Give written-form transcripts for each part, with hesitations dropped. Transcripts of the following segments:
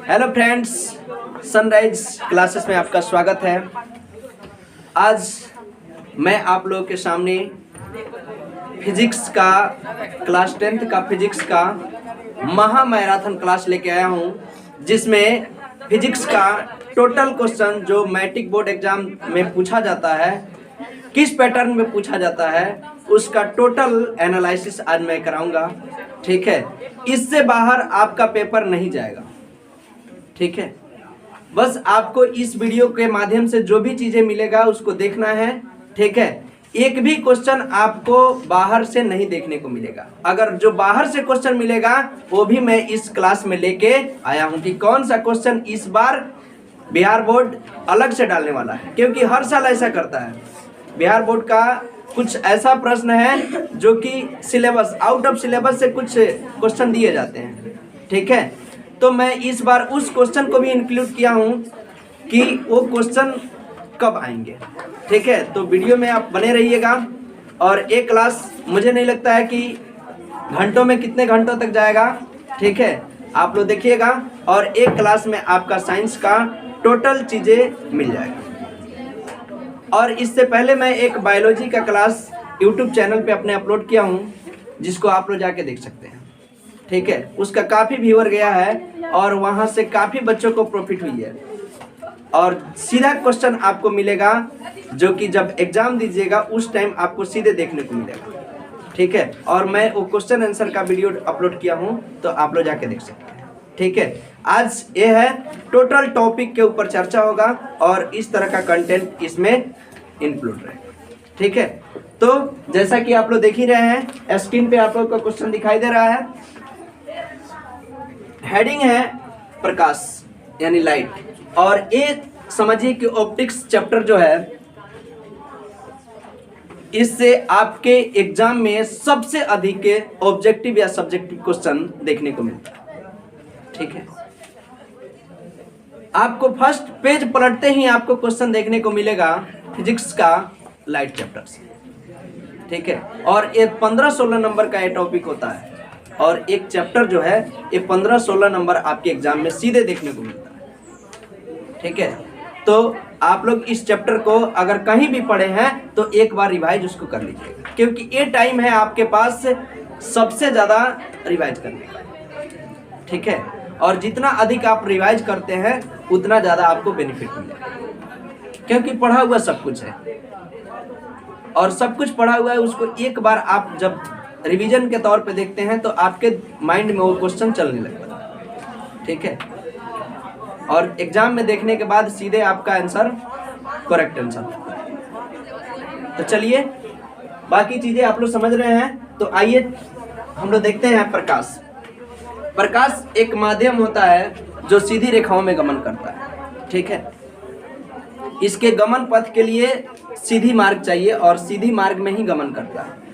Hello friends, sunrise classes में आपका स्वागत है। आज मैं आप लोगों के सामने फिजिक्स का क्लास 10th का फिजिक्स का महा मैराथन क्लास लेके आया हूं, जिसमें फिजिक्स का टोटल क्वेश्चन जो मैट्रिक बोर्ड एग्जाम में पूछा जाता है, किस पैटर्न में पूछा जाता है, उसका टोटल एनालिसिस आज मैं कराऊंगा। ठीक है, इससे बाहर आपका पेपर नहीं जाएगा। ठीक है, बस आपको इस वीडियो के माध्यम से जो भी चीजें मिलेगा उसको देखना है। ठीक है, एक भी क्वेश्चन आपको बाहर से नहीं देखने को मिलेगा। अगर जो बाहर से क्वेश्चन मिलेगा वो भी मैं इस क्लास में लेके आया हूं कि कौन सा क्वेश्चन इस बार बिहार बोर्ड अलग से डालने वाला है, क्योंकि हर साल ऐसा करता है। बिहार बोर्ड का कुछ ऐसा प्रश्न है जो कि सिलेबस आउट ऑफ सिलेबस से कुछ क्वेश्चन दिए जाते हैं। ठीक है, तो मैं इस बार उस क्वेश्चन को भी इंक्लूड किया हूं कि वो क्वेश्चन कब आएंगे। ठीक है, तो वीडियो में आप बने रहिएगा। और एक क्लास मुझे नहीं लगता है कि घंटों में कितने घंटों तक जाएगा। ठीक है, आप लोग देखिएगा और एक क्लास में आपका साइंस का टोटल चीज़ें मिल जाएगा। और इससे पहले मैं एक बायोलॉजी का क्लास यूट्यूब चैनल पे अपने अपलोड किया हूँ, जिसको आप लोग जाके देख सकते हैं। ठीक है, उसका काफ़ी व्यूअर गया है और वहाँ से काफ़ी बच्चों को प्रॉफिट हुई है। और सीधा क्वेश्चन आपको मिलेगा जो कि जब एग्जाम दीजिएगा उस टाइम आपको सीधे देखने को मिलेगा। ठीक है, और मैं वो क्वेश्चन आंसर का वीडियो अपलोड किया हूँ, तो आप लोग जाके देख सकते हैं। ठीक है, आज ये है टोटल टॉपिक के ऊपर चर्चा होगा और इस तरह का कंटेंट इसमें इंक्लूड रहेगा। ठीक है, तो जैसा कि आप लोग देख ही रहे हैं, स्क्रीन पे आप लोग का क्वेश्चन दिखाई दे रहा है। हेडिंग है प्रकाश यानी लाइट, और ये समझिए कि ऑप्टिक्स चैप्टर जो है, इससे आपके एग्जाम में सबसे अधिक ऑब्जेक्टिव या सब्जेक्टिव क्वेश्चन देखने को मिलता है। ठीक है, आपको फर्स्ट पेज पलटते ही आपको क्वेश्चन देखने को मिलेगा फिजिक्स का लाइट चैप्टर से। ठीक है, और ये 15-16 नंबर का ये टॉपिक होता है और एक चैप्टर जो है ये 15-16 नंबर आपके एग्जाम में सीधे देखने को मिलता है। ठीक है, तो आप लोग इस चैप्टर को अगर कहीं भी पढ़े हैं तो एक बार रिवाइज उसको कर लीजिएगा, क्योंकि ये टाइम है आपके पास सबसे ज़्यादा रिवाइज करने का। ठीक है, और जितना अधिक आप रिवाइज करते हैं उतना ज़्यादा आपको बेनिफिट मिलेगा, क्योंकि पढ़ा हुआ सब कुछ है और सब कुछ पढ़ा हुआ है। उसको एक बार आप जब रिवीजन के तौर पे देखते हैं तो आपके माइंड में वो क्वेश्चन चलने लगता है। ठीक है, और एग्जाम में देखने के बाद सीधे आपका आंसर करेक्ट आंसर होता है। तो चलिए, बाकी चीजें आप लोग समझ रहे हैं, तो आइए हम लोग देखते हैं प्रकाश। प्रकाश एक माध्यम होता है जो सीधी रेखाओं में गमन करता है। ठीक है, इसके गमन पथ के लिए सीधी मार्ग चाहिए और सीधी मार्ग में ही गमन करता है।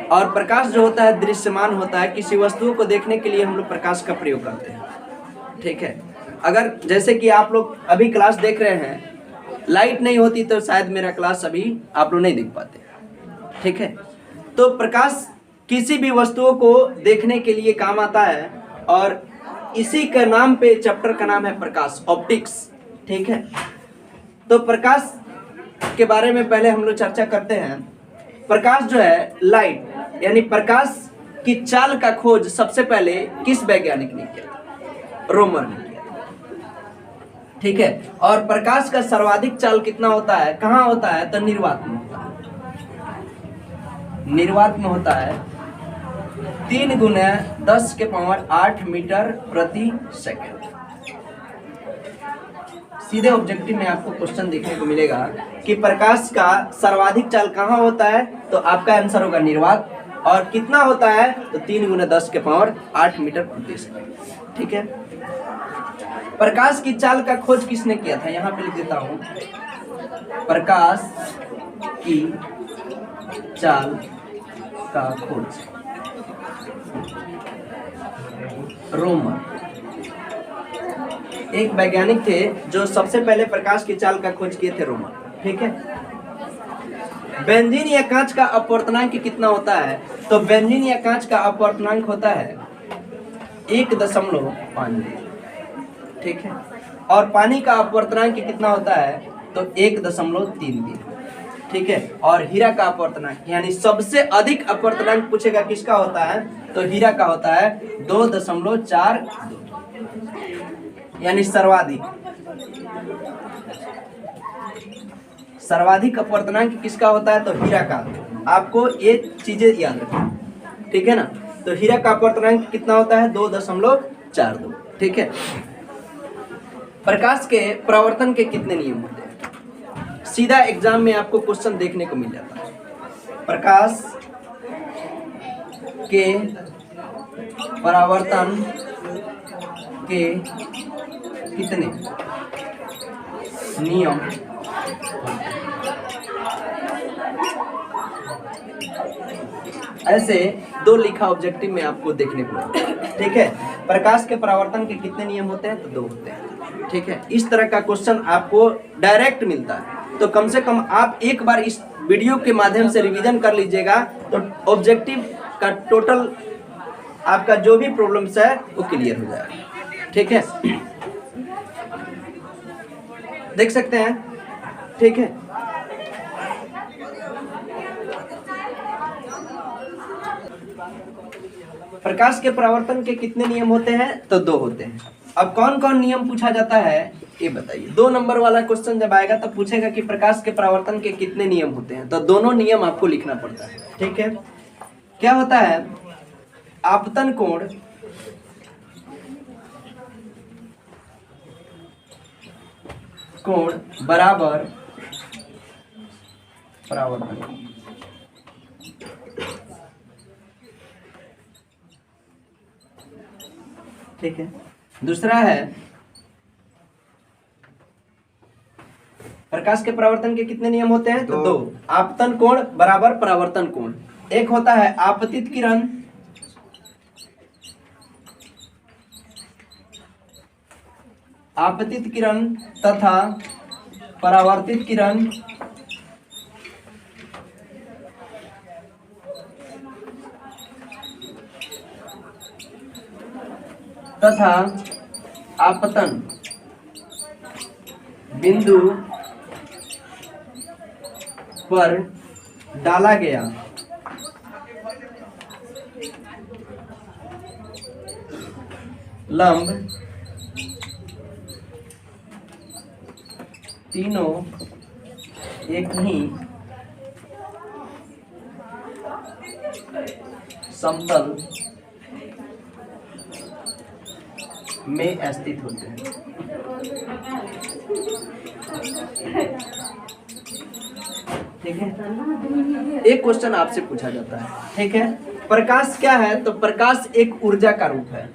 और प्रकाश जो होता है दृश्यमान होता है। किसी वस्तुओं को देखने के लिए हम लोग प्रकाश का प्रयोग करते हैं। ठीक है, अगर जैसे कि आप लोग अभी क्लास देख रहे हैं, लाइट नहीं होती तो शायद मेरा क्लास अभी आप लोग नहीं देख पाते। ठीक है, तो प्रकाश किसी भी वस्तुओं को देखने के लिए काम आता है और इसी के नाम पे चैप्टर का नाम है प्रकाश, ऑप्टिक्स। ठीक है, तो प्रकाश के बारे में पहले हम लोग चर्चा करते हैं। प्रकाश जो है लाइट यानी प्रकाश की चाल का खोज सबसे पहले किस वैज्ञानिक ने किया? रोमर ने किया। ठीक है, और प्रकाश का सर्वाधिक चाल कितना होता है, कहाँ होता है? तो निर्वात में होता है। निर्वात में होता है 3 × 10⁸ मीटर प्रति सेकेंड। सीधे ऑब्जेक्टिव में आपको क्वेश्चन देखने को मिलेगा कि प्रकाश का सर्वाधिक चाल कहाँ होता है, तो आपका आंसर होगा निर्वात। और कितना होता है? तो 3 × 10⁸ मीटर प्रति सेकेंड। ठीक है, प्रकाश की चाल का खोज किसने किया था? यहाँ पे लिख देता हूँ, प्रकाश की चाल का खोज रोमर एक वैज्ञानिक थे जो सबसे पहले प्रकाश की चाल का खोज किए थे, रोमर। ठीक है, बेंजीन या कांच का अपवर्तनांक कितना होता है? तो बेंजीन या कांच का अपवर्तनांक होता है 1.5, ठीक है। और पानी का अपवर्तनांक कितना होता है तो 1.33, ठीक है। और हीरा का अपवर्तनांक यानी सबसे अधिक अपवर्तनांक पूछेगा किसका होता है तो हीरा का होता है 2.42, यानी सर्वाधिक अपवर्तनांक किसका होता है तो हीरा का। आपको ये चीजें याद रखना, ठीक है ना। तो हीरा का अपवर्तनांक कितना होता है 2.42, ठीक है। प्रकाश के परावर्तन के कितने नियम होते हैं? सीधा एग्जाम में आपको क्वेश्चन देखने को मिल जाता है। प्रकाश के परावर्तन के कितने नियम ऐसे 2 लिखा ऑब्जेक्टिव में आपको देखने को मिलता है, ठीक है। प्रकाश के परावर्तन के कितने नियम होते हैं तो 2 होते हैं, ठीक है। इस तरह का क्वेश्चन आपको डायरेक्ट मिलता है, तो कम से कम आप एक बार इस वीडियो के माध्यम से रिवीजन कर लीजिएगा तो ऑब्जेक्टिव का टोटल आपका जो भी प्रॉब्लम्स है वो क्लियर हो जाएगा, ठीक है। देख सकते हैं, ठीक है। प्रकाश के परावर्तन के कितने नियम होते हैं तो 2 होते हैं। अब कौन कौन नियम पूछा जाता है ये बताइए। 2 नंबर वाला क्वेश्चन जब आएगा तब पूछेगा कि प्रकाश के परावर्तन के कितने नियम होते हैं, तो दोनों नियम आपको लिखना पड़ता है, ठीक है। क्या होता है आपतन कोण बराबर परावर्तन, ठीक है। दूसरा है प्रकाश के परावर्तन के कितने नियम होते हैं तो 2। आपतन कोण बराबर परावर्तन कोण। एक होता है आपतित किरण तथा परावर्तित किरण तथा आपतन बिंदु पर डाला गया लंब तीनों एक ही समतल में स्थित होते हैं, ठीक है। एक क्वेश्चन आपसे पूछा जाता है, ठीक है। प्रकाश क्या है तो प्रकाश एक ऊर्जा का रूप है,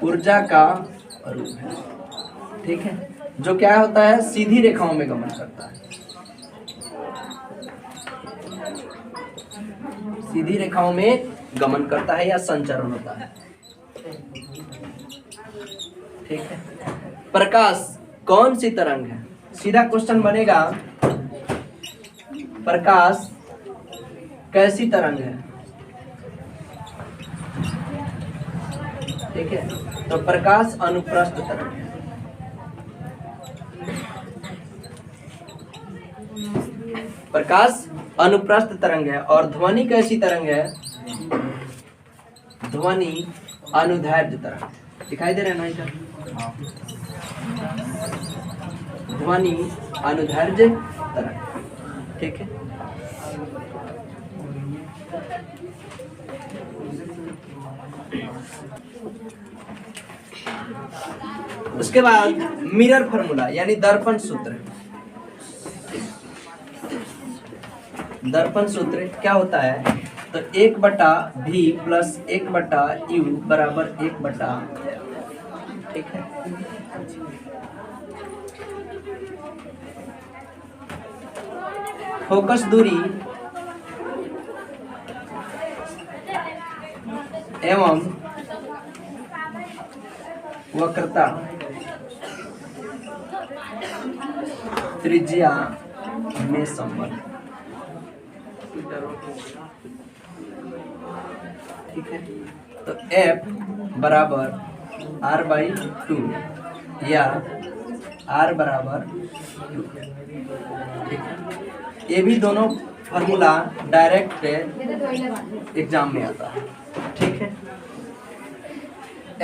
ऊर्जा का रूप है, ठीक है। जो क्या होता है सीधी रेखाओं में गमन करता है, सीधी रेखाओं में गमन करता है या संचरण होता है, ठीक है। प्रकाश कौन सी तरंग है? सीधा क्वेश्चन बनेगा प्रकाश कैसी तरंग है, ठीक है। तो प्रकाश अनुप्रस्थ तरंग है, प्रकाश अनुप्रस्थ तरंग है। और ध्वनि कैसी तरंग है? ध्वनि अनुदैर्ध्य तरंग। दिखाई दे रहा है ना इधर? ध्वनि अनुदैर्ध्य तरंग, ठीक है। उसके बाद मिरर फार्मूला यानी दर्पण सूत्र। दर्पण सूत्र क्या होता है तो 1/v प्लस 1/u बराबर 1/f, ठीक है। फोकस दूरी एवं वक्रता त्रिज्या में संबंध, ठीक है। तो F बराबर R/2 या R बराबर 2। ठीक है, ये भी दोनों फार्मूला डायरेक्ट एग्जाम में आता है। ठीक है,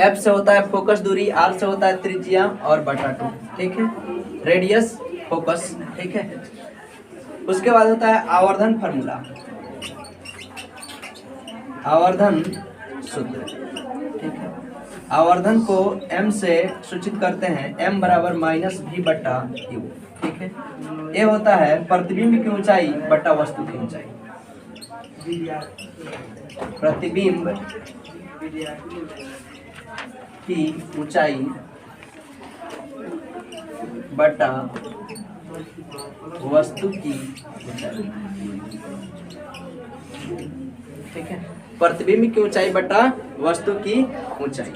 F से होता है फोकस दूरी, R से होता है त्रिज्या और बटा 2। ठीक है, रेडियस फोकस। ठीक है, उसके बाद होता है आवर्धन फार्मूला, आवर्धन सूत्र। ठीक है, आवर्धन को m से सूचित करते हैं, m बराबर -v/u। ठीक है, ये होता है प्रतिबिंब की ऊंचाई बटा वस्तु की ऊंचाई। प्रतिबिंब की ऊंचाई बटा वस्तु की ऊंचाई। ठीक है, प्रतिबिंब की ऊंचाई बटा वस्तु की ऊंचाई।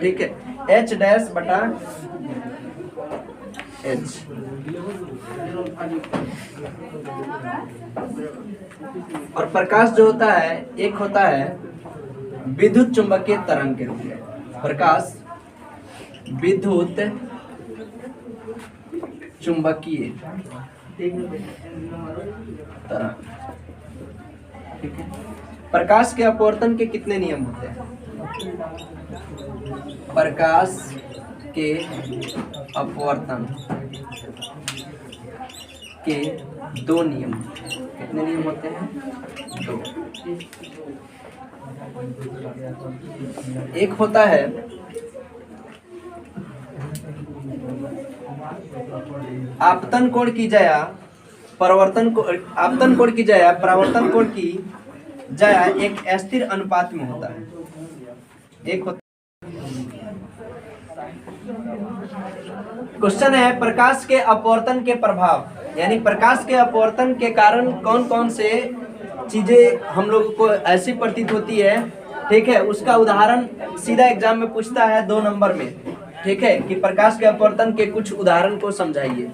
ठीक है, h डैश बटा h। और प्रकाश जो होता है, एक होता है विद्युत चुंबकीय तरंग के रूप में। प्रकाश विद्युत चुंबकीय तरंग। ठीक है, प्रकाश के अपवर्तन के कितने नियम होते हैं? प्रकाश के अपवर्तन के 2 नियम। कितने नियम होते हैं? 2। एक होता है आपतन कोण की जया परावर्तन को, आपतन कोण की जया परावर्तन कोण की जया एक स्थिर अनुपात में होता है। एक होता क्वेश्चन है प्रकाश के अपवर्तन के प्रभाव, यानी प्रकाश के अपवर्तन के कारण कौन कौन से चीजें हम लोग को ऐसी प्रतीत होती है। ठीक है, उसका उदाहरण सीधा एग्जाम में पूछता है 2 नंबर में। ठीक है, कि प्रकाश के अपवर्तन के कुछ उदाहरण को समझाइए।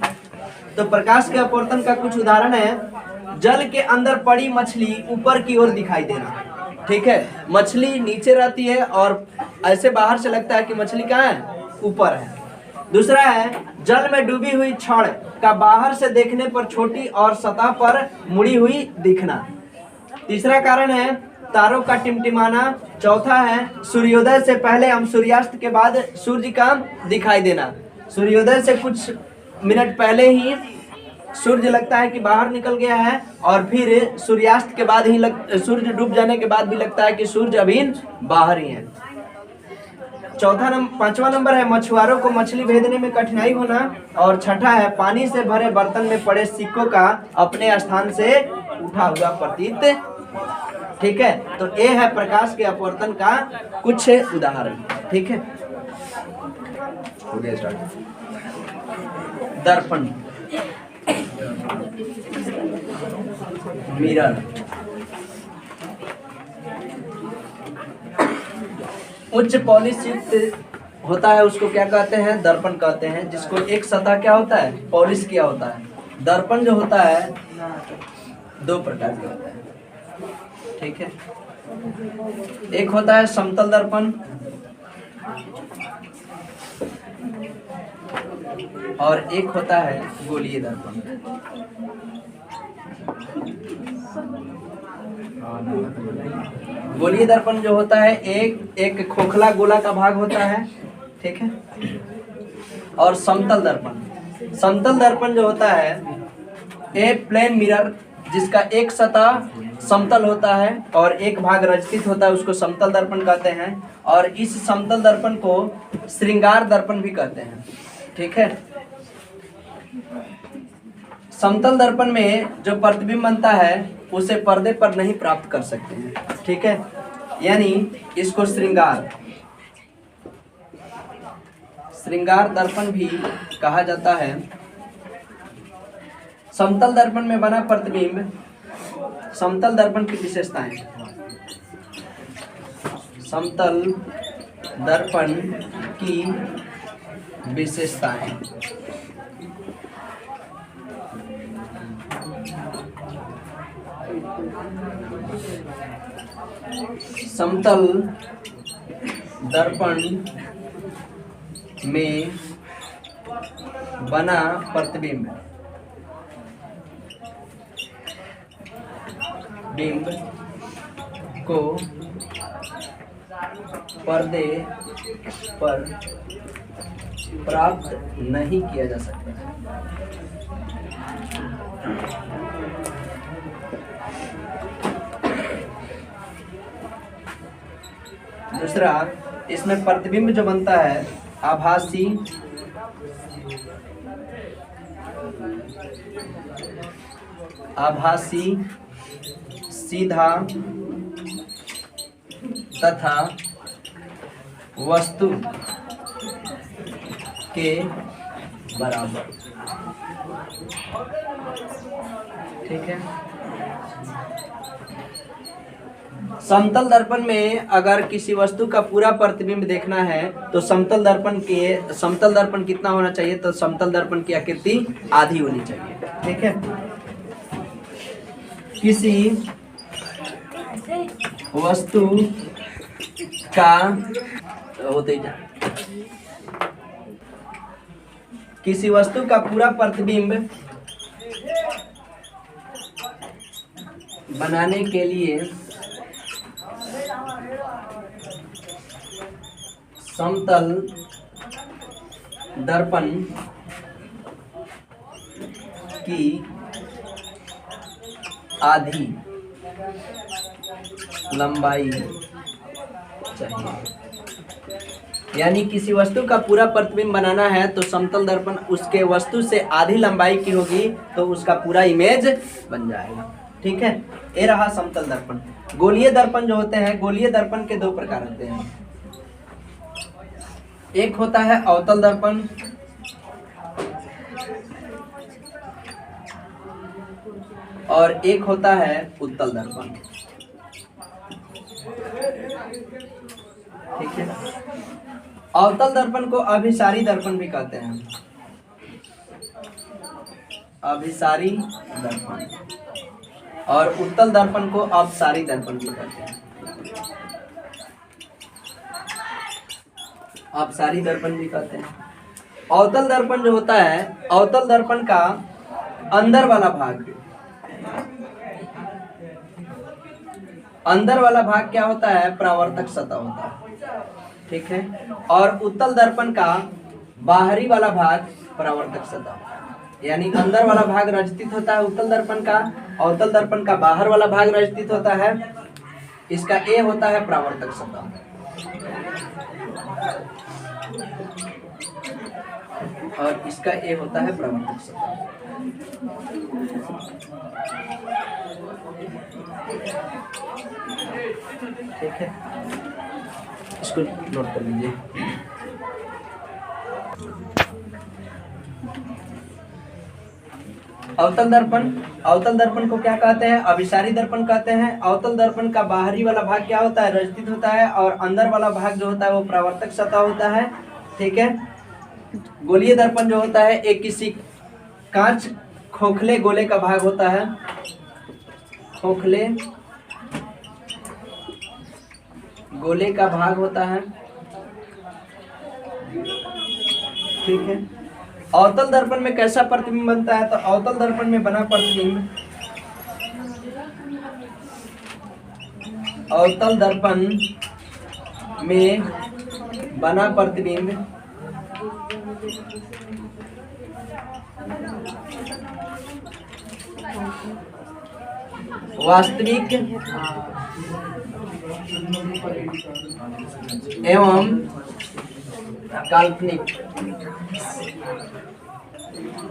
तो प्रकाश के अपवर्तन का कुछ उदाहरण है, जल के अंदर पड़ी मछली ऊपर की ओर दिखाई देना। ठीक है, मछली नीचे रहती है और ऐसे बाहर से लगता है कि मछली कहाँ है? ऊपर है। दूसरा है जल में डूबी हुई छड़ का बाहर से देखने पर छोटी और सतह पर मुड़ी हुई दिखना। तीसरा कारण है तारों का टिमटिमाना। चौथा है सूर्योदय से पहले हम सूर्यास्त के बाद सूर्य का दिखाई देना। सूर्योदय से कुछ मिनट पहले ही सूर्य लगता है कि बाहर निकल गया है और फिर सूर्यास्त के बाद ही सूर्य डूब जाने के बाद भी लगता है कि सूर्य अभी बाहर ही है। पांचवा नंबर है मछुआरों को मछली भेजने में कठिनाई होना। और छठा है पानी से भरे बर्तन में पड़े सिक्कों का अपने स्थान से उठा हुआ प्रतीत। ठीक है, तो ये है प्रकाश के अपवर्तन का कुछ उदाहरण। ठीक है, हो गया स्टार्ट। दर्पण, मिरर, उच्च पॉलिश युक्त होता है उसको क्या कहते हैं? दर्पण कहते हैं। जिसको एक सतह क्या होता है? पॉलिश किया होता है। दर्पण जो होता है 2 प्रकार के होता है। ठीक है, एक होता है समतल दर्पण और एक होता है गोलीय दर्पण। गोलीय दर्पण जो होता है एक खोखला गोला का भाग होता है। ठीक है, और समतल दर्पण जो होता है एक प्लेन मिरर जिसका एक सतह समतल होता है और एक भाग रचित होता है, उसको समतल दर्पण कहते हैं। और इस समतल दर्पण को श्रृंगार दर्पण भी कहते हैं। ठीक है, समतल दर्पण में जो प्रतिबिंब बनता है उसे पर्दे पर नहीं प्राप्त कर सकते हैं। ठीक है, यानी इसको श्रृंगार दर्पण भी कहा जाता है। समतल दर्पण में बना प्रतिबिंब, समतल दर्पण की विशेषताएं। समतल दर्पण की विशेषताएं। समतल दर्पण में बना प्रतिबिंब को पर्दे पर प्राप्त नहीं किया जा सकता। दूसरा, इसमें प्रतिबिंब जो बनता है आभासी सीधा तथा वस्तु के बराबर। ठीक है। समतल दर्पण में अगर किसी वस्तु का पूरा प्रतिबिंब देखना है तो समतल दर्पण कितना होना चाहिए? तो समतल दर्पण की आकृति आधी होनी चाहिए। ठीक है। किसी वस्तु का किसी वस्तु का पूरा प्रतिबिंब बनाने के लिए समतल दर्पण की आधी लंबाई चाहिए। यानी किसी वस्तु का पूरा प्रतिबिंब बनाना है तो समतल दर्पण उसके वस्तु से आधी लंबाई की होगी तो उसका पूरा इमेज बन जाएगा। ठीक है। ये रहा समतल दर्पण। गोलीय दर्पण जो होते हैं, गोलीय दर्पण के दो प्रकार होते हैं। एक होता है अवतल दर्पण और एक होता है उत्तल दर्पण। ठीक है। अवतल दर्पण को अभिसारी दर्पण भी कहते हैं। अभिसारी दर्पण और उत्तल दर्पण को अपसारी दर्पण भी कहते हैं। अपसारी दर्पण भी कहते हैं। अवतल दर्पण जो होता है, अवतल दर्पण का अंदर वाला भाग क्या होता है? परावर्तक सतह होता है। ठीक है। और उत्तल दर्पण का बाहरी वाला भाग परावर्तक सतह, यानी अंदर वाला भाग रजतित होता है उत्तल दर्पण का, अवतल दर्पण का बाहर वाला भाग रजतित होता है। इसका ए होता है परावर्तक सतह और इसका ए होता है परावर्तक सतह। ठीक है। इसको नोट कर लीजिए। अवतल दर्पण को क्या कहते हैं? अभिसारी दर्पण कहते हैं। अवतल दर्पण का बाहरी वाला भाग क्या होता है? रजतित होता है और अंदर वाला भाग जो होता है वो परावर्तक सतह होता है। ठीक है। गोलीय दर्पण जो होता है एक किसी कांच खोखले गोले का भाग होता है। खोखले गोले का भाग होता है। ठीक है। अवतल दर्पण में कैसा प्रतिबिंब बनता है? तो अवतल दर्पण में बना प्रतिबिंब, अवतल दर्पण में बना प्रतिबिंब वास्तविक एवं काल्पनिक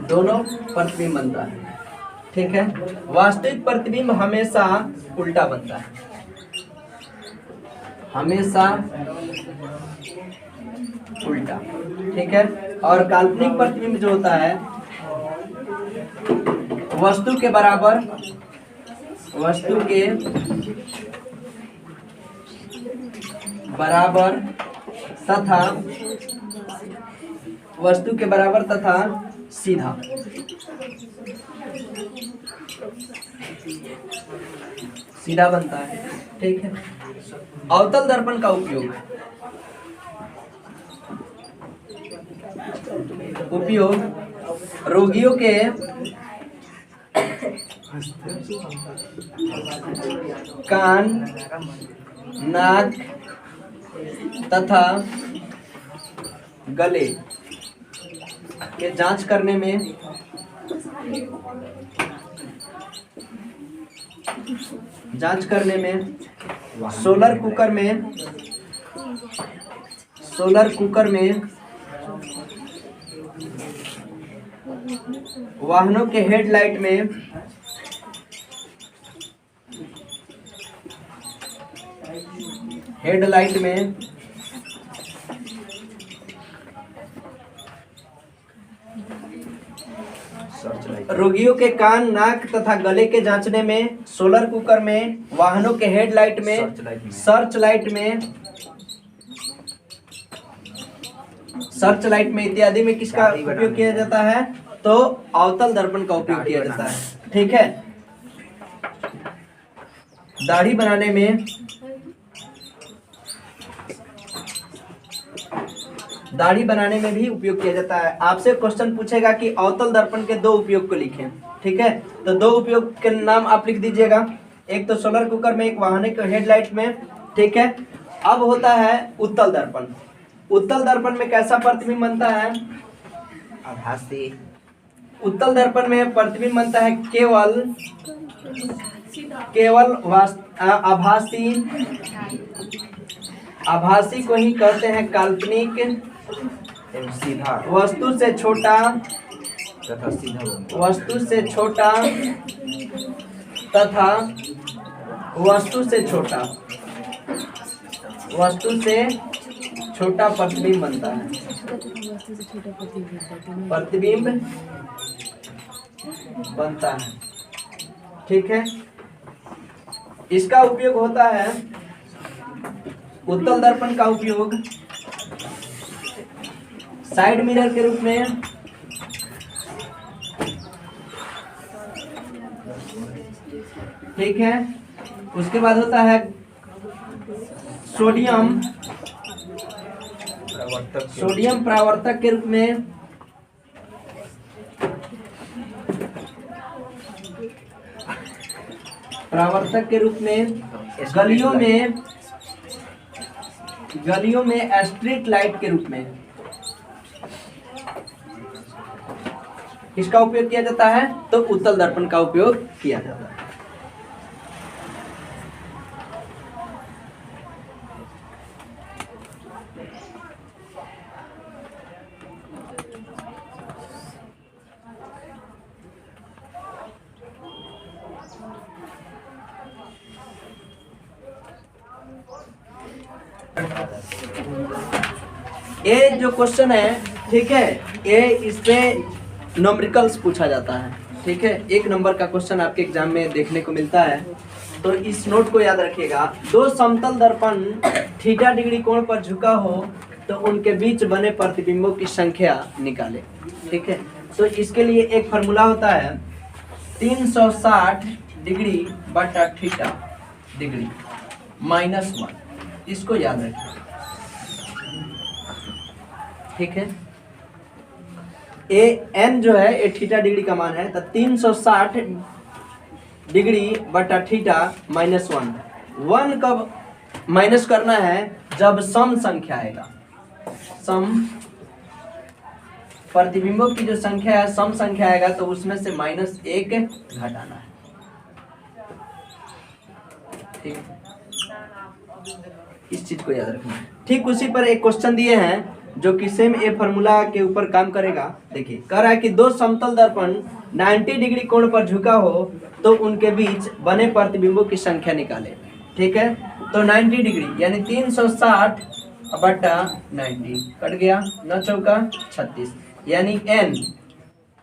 दोनों प्रतिबिंब बनता है। ठीक है। वास्तविक प्रतिबिंब हमेशा उल्टा बनता है, हमेशा उल्टा। ठीक है। और काल्पनिक प्रतिबिंब जो होता है वस्तु के बराबर, वस्तु के बराबर तथा वस्तु के बराबर तथा सीधा। सीधा बनता है। ठीक है। अवतल दर्पण का उपयोग रोगियों के कान, नाक तथा गले के जांच करने में सोलर कुकर में वाहनों के हेडलाइट में रोगियों के कान, नाक तथा गले के जांचने में, सोलर कुकर में, वाहनों के हेडलाइट में, सर्च लाइट में इत्यादि में किसका उपयोग किया जाता है? तो अवतल दर्पण का उपयोग किया जाता है। ठीक है। दाढ़ी बनाने में भी उपयोग किया जाता है। आपसे क्वेश्चन पूछेगा कि अवतल दर्पण के दो उपयोग को लिखें। ठीक है, तो दो उपयोग के नाम आप लिख दीजिएगा, एक तो सोलर कुकर में, एक वाहन के हेडलाइट में। ठीक है। अब होता है उत्तल दर्पण। उत्तल दर्पण में कैसा प्रतिबिंब बनता है? आभासी। उत्तल दर्पण में प्रतिबिंब बनता है केवल आभासी को ही कहते हैं काल्पनिक वस्तु से छोटा तथा वस्तु से छोटा प्रतिबिंब बनता है। ठीक है। इसका उपयोग होता है, उत्तल दर्पण का उपयोग साइड मिरर के रूप में, ठीक है। उसके बाद होता है सोडियम परावर्तक के रूप में, गलियों में स्ट्रीट लाइट के रूप में किसका उपयोग किया जाता है? तो उत्तल दर्पण का उपयोग किया जाता है। ये जो क्वेश्चन है, ठीक है, ये इससे न्यूमेरिकल्स पूछा जाता है। ठीक है, 1 नंबर का क्वेश्चन आपके एग्जाम में देखने को मिलता है, तो इस नोट को याद रखिएगा। दो समतल दर्पण थीटा डिग्री कोण पर झुका हो तो उनके बीच बने प्रतिबिंबों की संख्या निकाले। ठीक है, तो इसके लिए एक फार्मूला होता है 360 डिग्री बटा थीटा डिग्री -1, इसको याद रखिए। ठीक है, ए एन जो है ये थीटा डिग्री का मान है, तो 360 डिग्री बटा थीटा -1। 1 कब माइनस करना है? जब सम संख्या आएगा। सम प्रतिबिंबों की जो संख्या है, सम संख्या आएगा तो उसमें से -1 घटाना है। ठीक, इस चीज को याद रखना है। ठीक उसी पर एक क्वेश्चन दिए हैं जो कि सेम ए फार्मूला के ऊपर काम करेगा। देखिए, कह रहा है कि दो समतल दर्पण 90 डिग्री कोण पर झुका हो तो उनके बीच बने प्रतिबिंबों की संख्या निकाले। ठीक है, तो 90 डिग्री यानी 360 बटा 90 कट गया, 9 चौका 36, यानी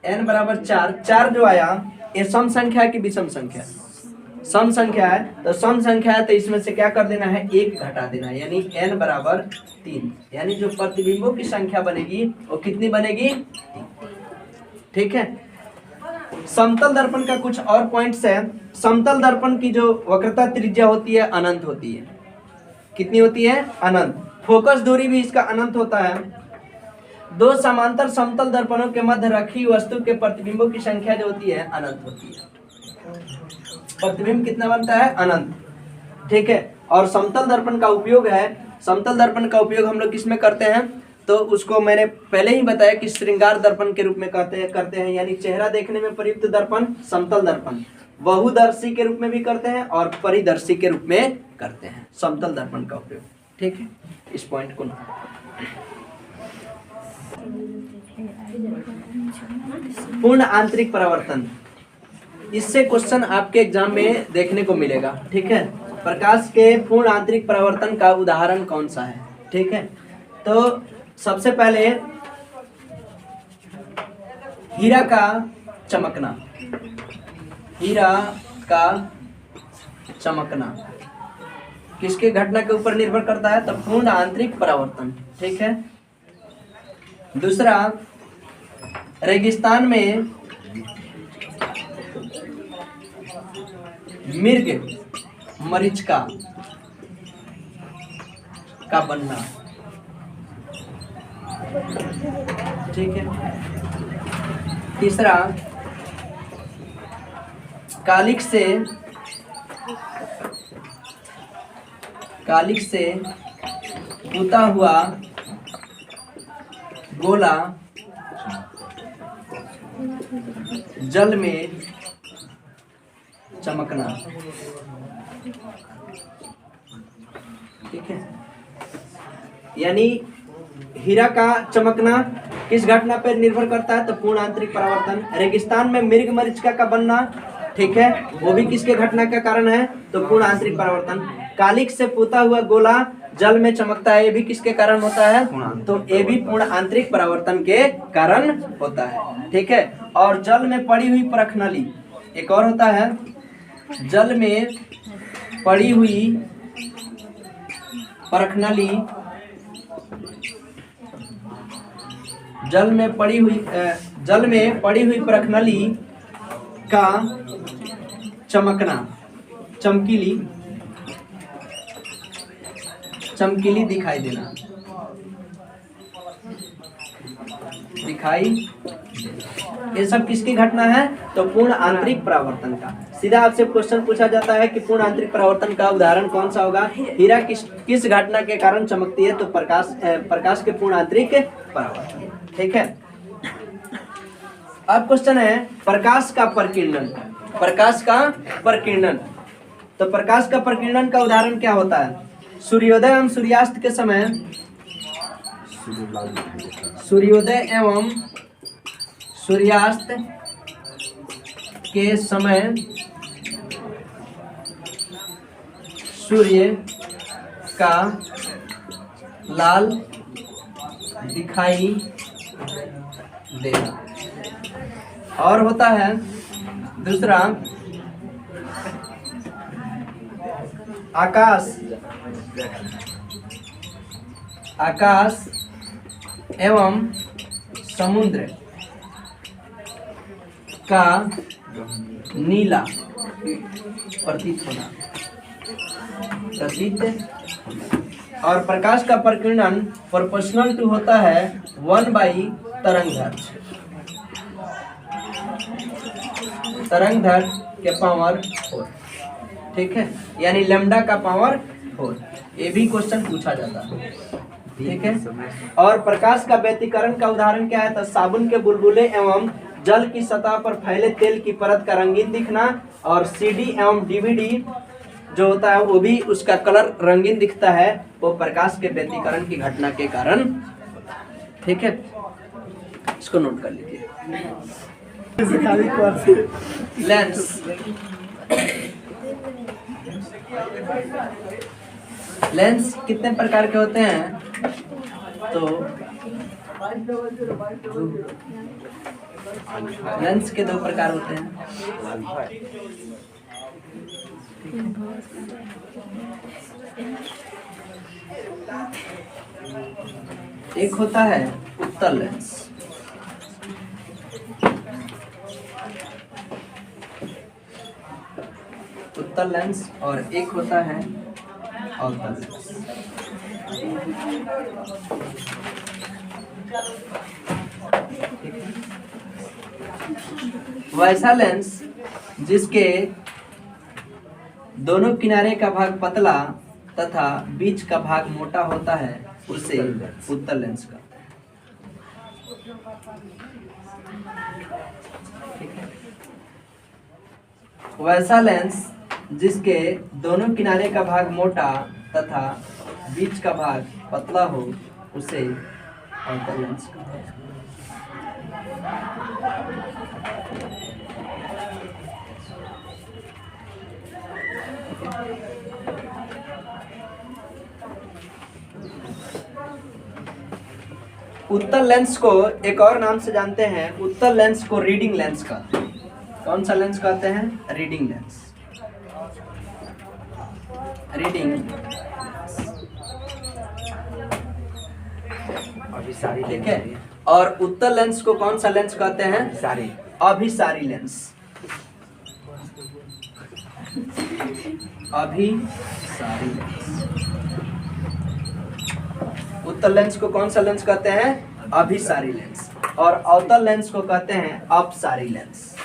n बराबर 4 जो आया, ये सम संख्या है कि विषम संख्या? सम संख्या है, तो सम संख्या है तो इसमें से क्या कर देना है? 1 घटा देना है, यानी n बराबर 3, यानी जो प्रतिबिंबों की संख्या बनेगी वो कितनी बनेगी? 3। ठीक है, समतल दर्पण का कुछ और पॉइंट्स है। समतल दर्पण की जो वक्रता त्रिज्या होती है अनंत होती है। कितनी होती है? अनंत। फोकस दूरी भी इसका अनंत होता है। दो समांतर समतल दर्पणों के मध्य रखी वस्तु के प्रतिबिंबों की संख्या जो होती है अनंत होती है। प्रतिबिंब कितना बनता है? अनंत। ठीक है। और समतल दर्पण का उपयोग है, समतल दर्पण का उपयोग हम लोग किसमें करते हैं? तो उसको मैंने पहले ही बताया कि श्रृंगार दर्पण के रूप में करते हैं, यानी चेहरा देखने में प्रयुक्त दर्पण समतल दर्पण। बहुदर्शी के रूप में भी करते हैं और परिदर्शी के रूप में करते हैं समतल दर्पण का उपयोग। ठीक है, इस पॉइंट को पूर्ण आंतरिक परावर्तन, इससे क्वेश्चन आपके एग्जाम में देखने को मिलेगा। ठीक है, प्रकाश के पूर्ण आंतरिक परावर्तन का उदाहरण कौन सा है? ठीक है, तो सबसे पहले हीरा का चमकना, हीरा का चमकना किसके घटना के ऊपर निर्भर करता है? तो पूर्ण आंतरिक परावर्तन। ठीक है। दूसरा, रेगिस्तान में मिर्ग मरीचिका का बनना। ठीक है। तीसरा, कालिख से पुता हुआ गोला जल में चमकना। ठीक है, यानी हीरा का चमकना किस घटना पर निर्भर करता है? तो पूर्ण आंतरिक परावर्तन। रेगिस्तान में मिर्ग मरीचिका का बनना, ठीक है, वो भी किसके घटना का कारण है? तो पूर्ण आंतरिक परावर्तन। कालिख से पुता हुआ गोला जल में चमकता है, ये भी किसके कारण होता है? तो ये भी पूर्ण आंतरिक परावर्तन के कारण होता है। ठीक है। और जल में पड़ी हुई परखनली, एक और होता है, जल में पड़ी हुई परखनली, जल में पड़ी हुई परखनली का चमकना, चमकीली दिखाई देना, ये सब किसकी घटना है? तो पूर्ण आंतरिक परावर्तन का। सीधा आपसे क्वेश्चन पूछा जाता है कि पूर्ण आंतरिक परावर्तन का उदाहरण कौन सा होगा? हीरा किस घटना के कारण चमकती है? तो प्रकाश के पूर्ण आंतरिक परावर्तन। ठीक है। अब क्वेश्चन है प्रकाश का प्रकीर्णन। प्रकाश का प्रकीर्णन, तो प्रकाश का प्रकीर्णन का उदाहरण क्या होता है? सूर्योदय एवं सूर्यास्त के समय, सूर्योदय एवं सूर्यास्त के समय सूर्य का लाल दिखाई देना। और होता है दूसरा, आकाश एवं समुद्र का नीला प्रतीत होना। और प्रकाश का प्रकीर्णन प्रोपोर्शनल टू होता है 1/तरंगदैर्घ्य, तरंगदैर्घ्य के पावर 4। ठीक है, यानी लैम्डा का पावर 4। ये भी क्वेश्चन पूछा जाता है। ठीक है। और प्रकाश का व्यतिकरण का उदाहरण क्या है? तो साबुन के बुलबुले एवं जल की सतह पर फैले तेल की परत का रंगीन दिखना, और सीडी एवं डीवीडी जो होता है वो भी उसका कलर रंगीन दिखता है, वो प्रकाश के व्यतिकरण की घटना के कारण। ठीक है, इसको नोट कर लीजिए। लेंस कितने प्रकार के होते हैं? तो लेंस के 2 प्रकार होते हैं। एक होता है उत्तल लेंस, और एक होता है अवतल लेंस। वैसा लेंस जिसके दोनों किनारे का भाग पतला तथा बीच का भाग मोटा होता है उसे उत्तल लेंस कहते हैं। वैसा लेंस जिसके दोनों किनारे का भाग मोटा तथा बीच का भाग पतला हो उसे अवतल लेंस कहते हैं। उत्तल लेंस को एक और नाम से जानते हैं, उत्तल लेंस को रीडिंग लेंस कहते हैं। कौन सा लेंस कहते हैं? Reading lens. रीडिंग अभिसारी, ठीक है। और उत्तल लेंस को कौन सा लेंस कहते हैं? सारी, अभिसारी लेंस। अभिसारी लेंस। उत्तल लेंस को कौन सा लेंस कहते हैं? अभिसारी लेंस। और अवतल लेंस को कहते हैं अपसारी लेंस।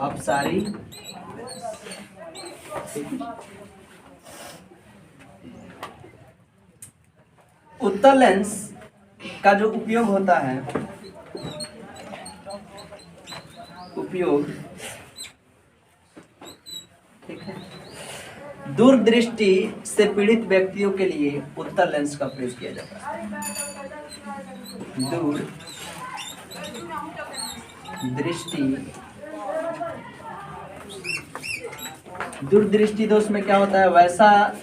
अपसारी। उत्तल लेंस का जो उपयोग होता है, ठीक है, दूरदृष्टि से पीड़ित व्यक्तियों के लिए उत्तल लेंस का प्रयोग किया जाता है। दूरदृष्टि दोष में क्या होता है? वैसा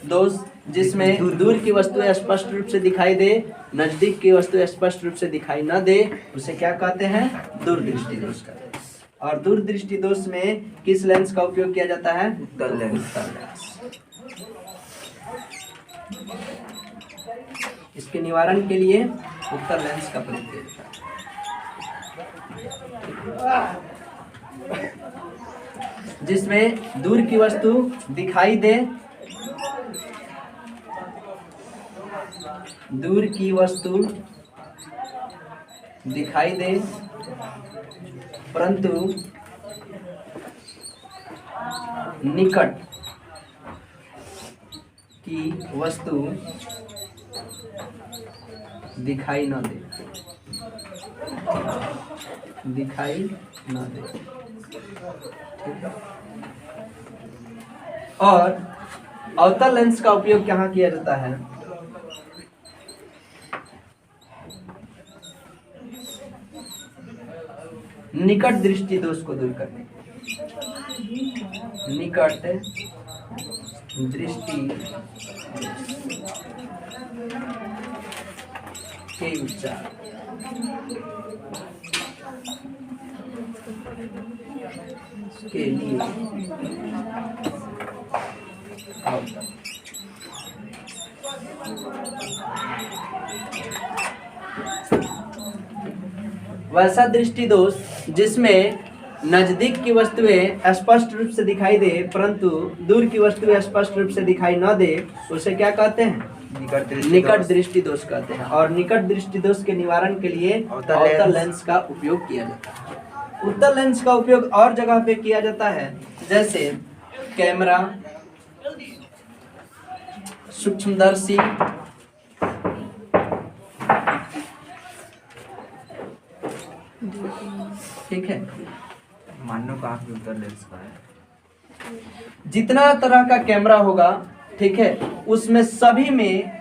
दोष जिसमें दूर की वस्तु स्पष्ट रूप से दिखाई दे, नजदीक की वस्तु स्पष्ट रूप से दिखाई न दे, उसे क्या कहते हैं? दूरदृष्टि दोष कहते हैं। और दूरदृष्टि दोष में किस लेंस का उपयोग किया जाता है? उत्तल लेंस। इसके निवारण के लिए उत्तल लेंस का प्रयोग किया जाता है, जिसमें दूर की वस्तु दिखाई दे, दूर की वस्तु दिखाई दे परंतु निकट की वस्तु दिखाई न दे, दिखाई न दे। और अवतल लेंस का उपयोग कहाँ किया जाता है? निकट दृष्टि दोष को दूर करने, निकट दृष्टि के उपचार के लिए वैसा दृष्टि दोष जिसमें नजदीक की वस्तुएं स्पष्ट रूप से दिखाई दे परंतु दूर की वस्तुएं स्पष्ट रूप से दिखाई न दे, उसे क्या कहते हैं? निकट दृष्टि दोष कहते हैं। और निकट दृष्टि दोष के निवारण के लिए अवतल लेंस का उपयोग किया जाता है। उत्तल लेंस का उपयोग और जगह पे किया जाता है, जैसे कैमरा, सूक्ष्मदर्शी, ठीक है, मानव का आंख में उत्तल लेंस का है। जितना तरह का कैमरा होगा, ठीक है, उसमें सभी में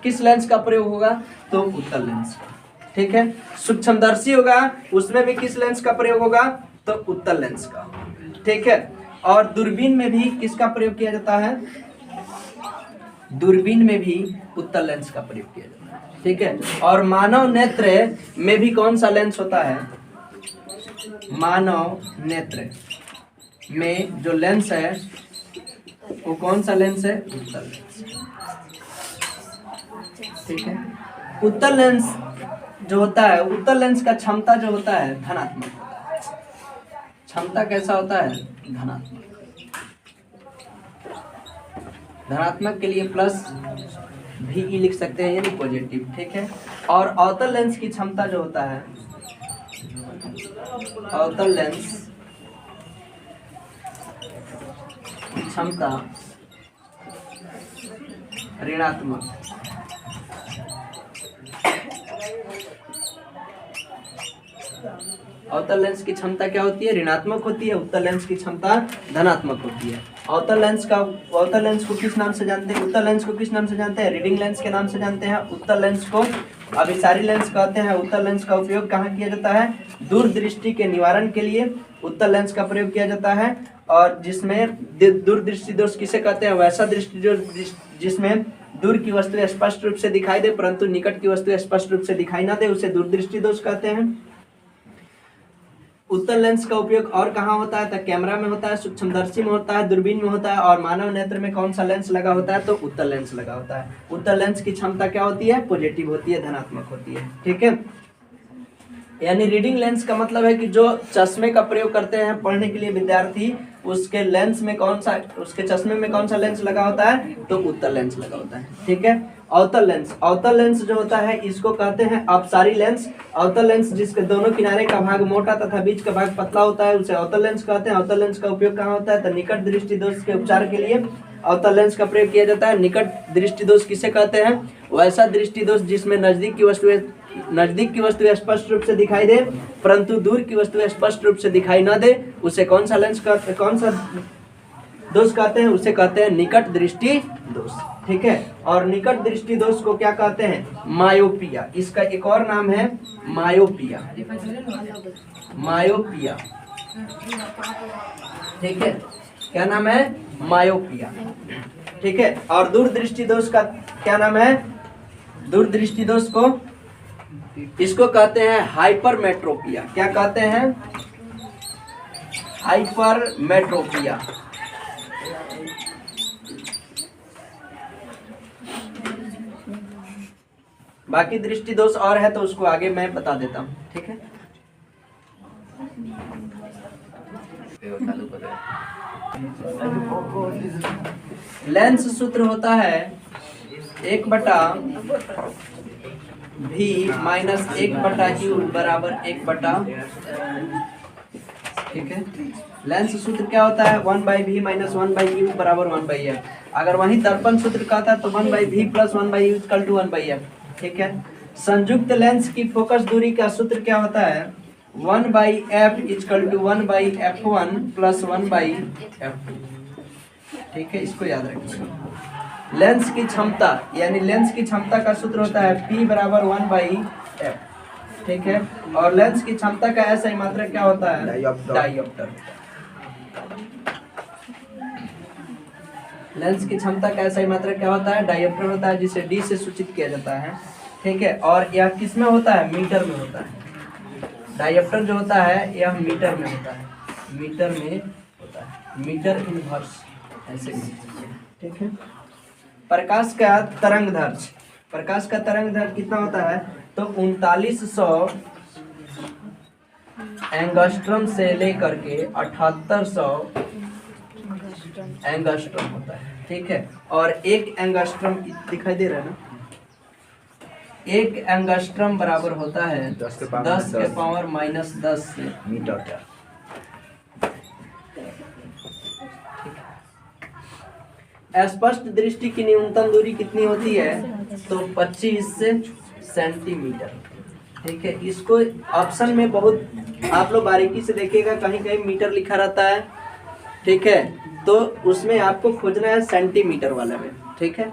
किस लेंस का प्रयोग होगा? तो उत्तल लेंस का, ठीक है। सूक्ष्मदर्शी होगा, उसमें भी किस लेंस का प्रयोग होगा? तो उत्तल लेंस का, ठीक है। और दूरबीन में भी किसका प्रयोग किया जाता है? दूरबीन में भी उत्तल लेंस का प्रयोग किया जाता है, ठीक है। और मानव नेत्र में भी कौन सा लेंस होता है? मानव नेत्र में जो लेंस है वो कौन सा लेंस है? उत्तल लेंस, ठीक है। उत्तल लेंस जो होता है, उत्तल लेंस का क्षमता जो होता है धनात्मक होता है। क्षमता कैसा होता है? धनात्मक। धनात्मक के लिए प्लस VE लिख सकते हैं, यानी पॉजिटिव। ठीक है। और अवतल लेंस की क्षमता जो होता है, अवतल लेंस की क्षमता ऋणात्मक, अवतल लेंस की क्षमता क्या होती है? ऋणात्मक होती है। उत्तल लेंस की क्षमता धनात्मक होती है। अवतल लेंस को किस नाम से जानते हैं? उत्तल लेंस को किस नाम से जानते हैं? रीडिंग लेंस के नाम से जानते हैं। उत्तल लेंस को अभिसारी लेंस कहते हैं। उत्तल लेंस का उपयोग कहाँ किया जाता है? दूरदृष्टि के निवारण के लिए उत्तल लेंस का प्रयोग किया जाता है। और जिसमें दूरदृष्टि दोष किसे कहते हैं? वैसा दृष्टि दोष जिसमें दूर की वस्तु स्पष्ट रूप से दिखाई दे परंतु निकट की वस्तु स्पष्ट रूप से दिखाई ना दे, उसे दूरदृष्टि दोष कहते हैं। उत्तल लेंस का उपयोग और कहाँ होता है? तो कैमरा में होता है, सूक्ष्मदर्शी में होता है, दूरबीन में होता है। और मानव नेत्र में कौन सा लेंस लगा होता है? तो उत्तल लेंस लगा होता है। उत्तल लेंस की क्षमता क्या होती है? पॉजिटिव होती है, धनात्मक होती है। ठीक है। यानी रीडिंग लेंस का मतलब है कि जो चश्मे का प्रयोग करते हैं पढ़ने के लिए विद्यार्थी, उसके लेंस में कौन सा, उसके चश्मे में कौन सा लेंस लगा होता है? तो उत्तल लेंस लगा होता है। ठीक है। अवतल लेंस जो होता है इसको कहते हैं अपसारी लेंस। अवतल लेंस जिसके दोनों किनारे का भाग मोटा तथा बीच का भाग पतला होता है उसे अवतल लेंस कहते हैं। अवतल लेंस का उपयोग कहाँ होता है? तो निकट दृष्टि दोष के उपचार के लिए अवतल लेंस का प्रयोग किया जाता है। निकट दृष्टि दोष किसे कहते हैं? वैसा दृष्टि दोष जिसमें नजदीक की वस्तु स्पष्ट रूप से दिखाई दे परंतु दूर की वस्तु स्पष्ट रूप से दिखाई ना दे, उसे कौन सा दोष कहते हैं? उसे कहते हैं निकट दृष्टि दोष। ठीक है। और निकट दृष्टि दोष को क्या कहते हैं? मायोपिया। इसका एक और नाम है मायोपिया। मायोपिया। ठीक है। क्या नाम है? मायोपिया। ठीक है। और दूरदृष्टि दोष का क्या नाम है? दूरदृष्टि दोष को इसको कहते हैं हाइपरमेट्रोपिया। क्या कहते हैं? हाइपरमेट्रोपिया। बाकी दृष्टि दोष और है तो उसको आगे मैं बता देता हूँ। ठीक है। लेंस सूत्र होता है 1/V माइनस 1/U बराबर 1/। ठीक है। लेंस सूत्र क्या होता है? 1/V माइनस 1/U बराबर 1/F। अगर वही दर्पण सूत्र कहता है तो 1/V plus 1/U equal to 1/F। ठीक है। संयुक्त लेंस की फोकस दूरी का सूत्र क्या होता है? 1/F equal to 1/F1 plus 1/F2। ठीक है। इसको याद रखिए। लेंस की क्षमता यानी लेंस की क्षमता का सूत्र होता है P बराबर 1/F। ठीक है। और लेंस की क्षमता का ऐसा ही मात्रक क्या होता है? डायोप्टर। लेंस की क्षमता का ऐसा ही मात्रक क्या होता है? डायोप्टर होता है, जिसे D से सूचित किया जाता है। ठीक है। और यह किस में होता है? मीटर में होता है। डायोप्टर जो होता है यह मीटर में होता है। मीटर में होता है। मीटर इनवर्स ऐसे। ठीक है। प्रकाश का तरंग दैर्घ्य कितना होता है? तो 3900 एंगस्ट्रम से लेकर के 7800 एंगस्ट्रम होता है। ठीक है। और एक एंगस्ट्रम दिखाई दे रहा है ना? एक एंगस्ट्रम बराबर होता है 10 के पावर माइनस 10 मीटर। स्पष्ट दृष्टि की न्यूनतम दूरी कितनी होती है? तो 25 सेंटीमीटर। ठीक है। इसको ऑप्शन में बहुत आप लोग बारीकी से देखिएगा, कहीं कहीं मीटर लिखा रहता है। ठीक है। तो उसमें आपको खोजना है सेंटीमीटर वाले में। ठीक है।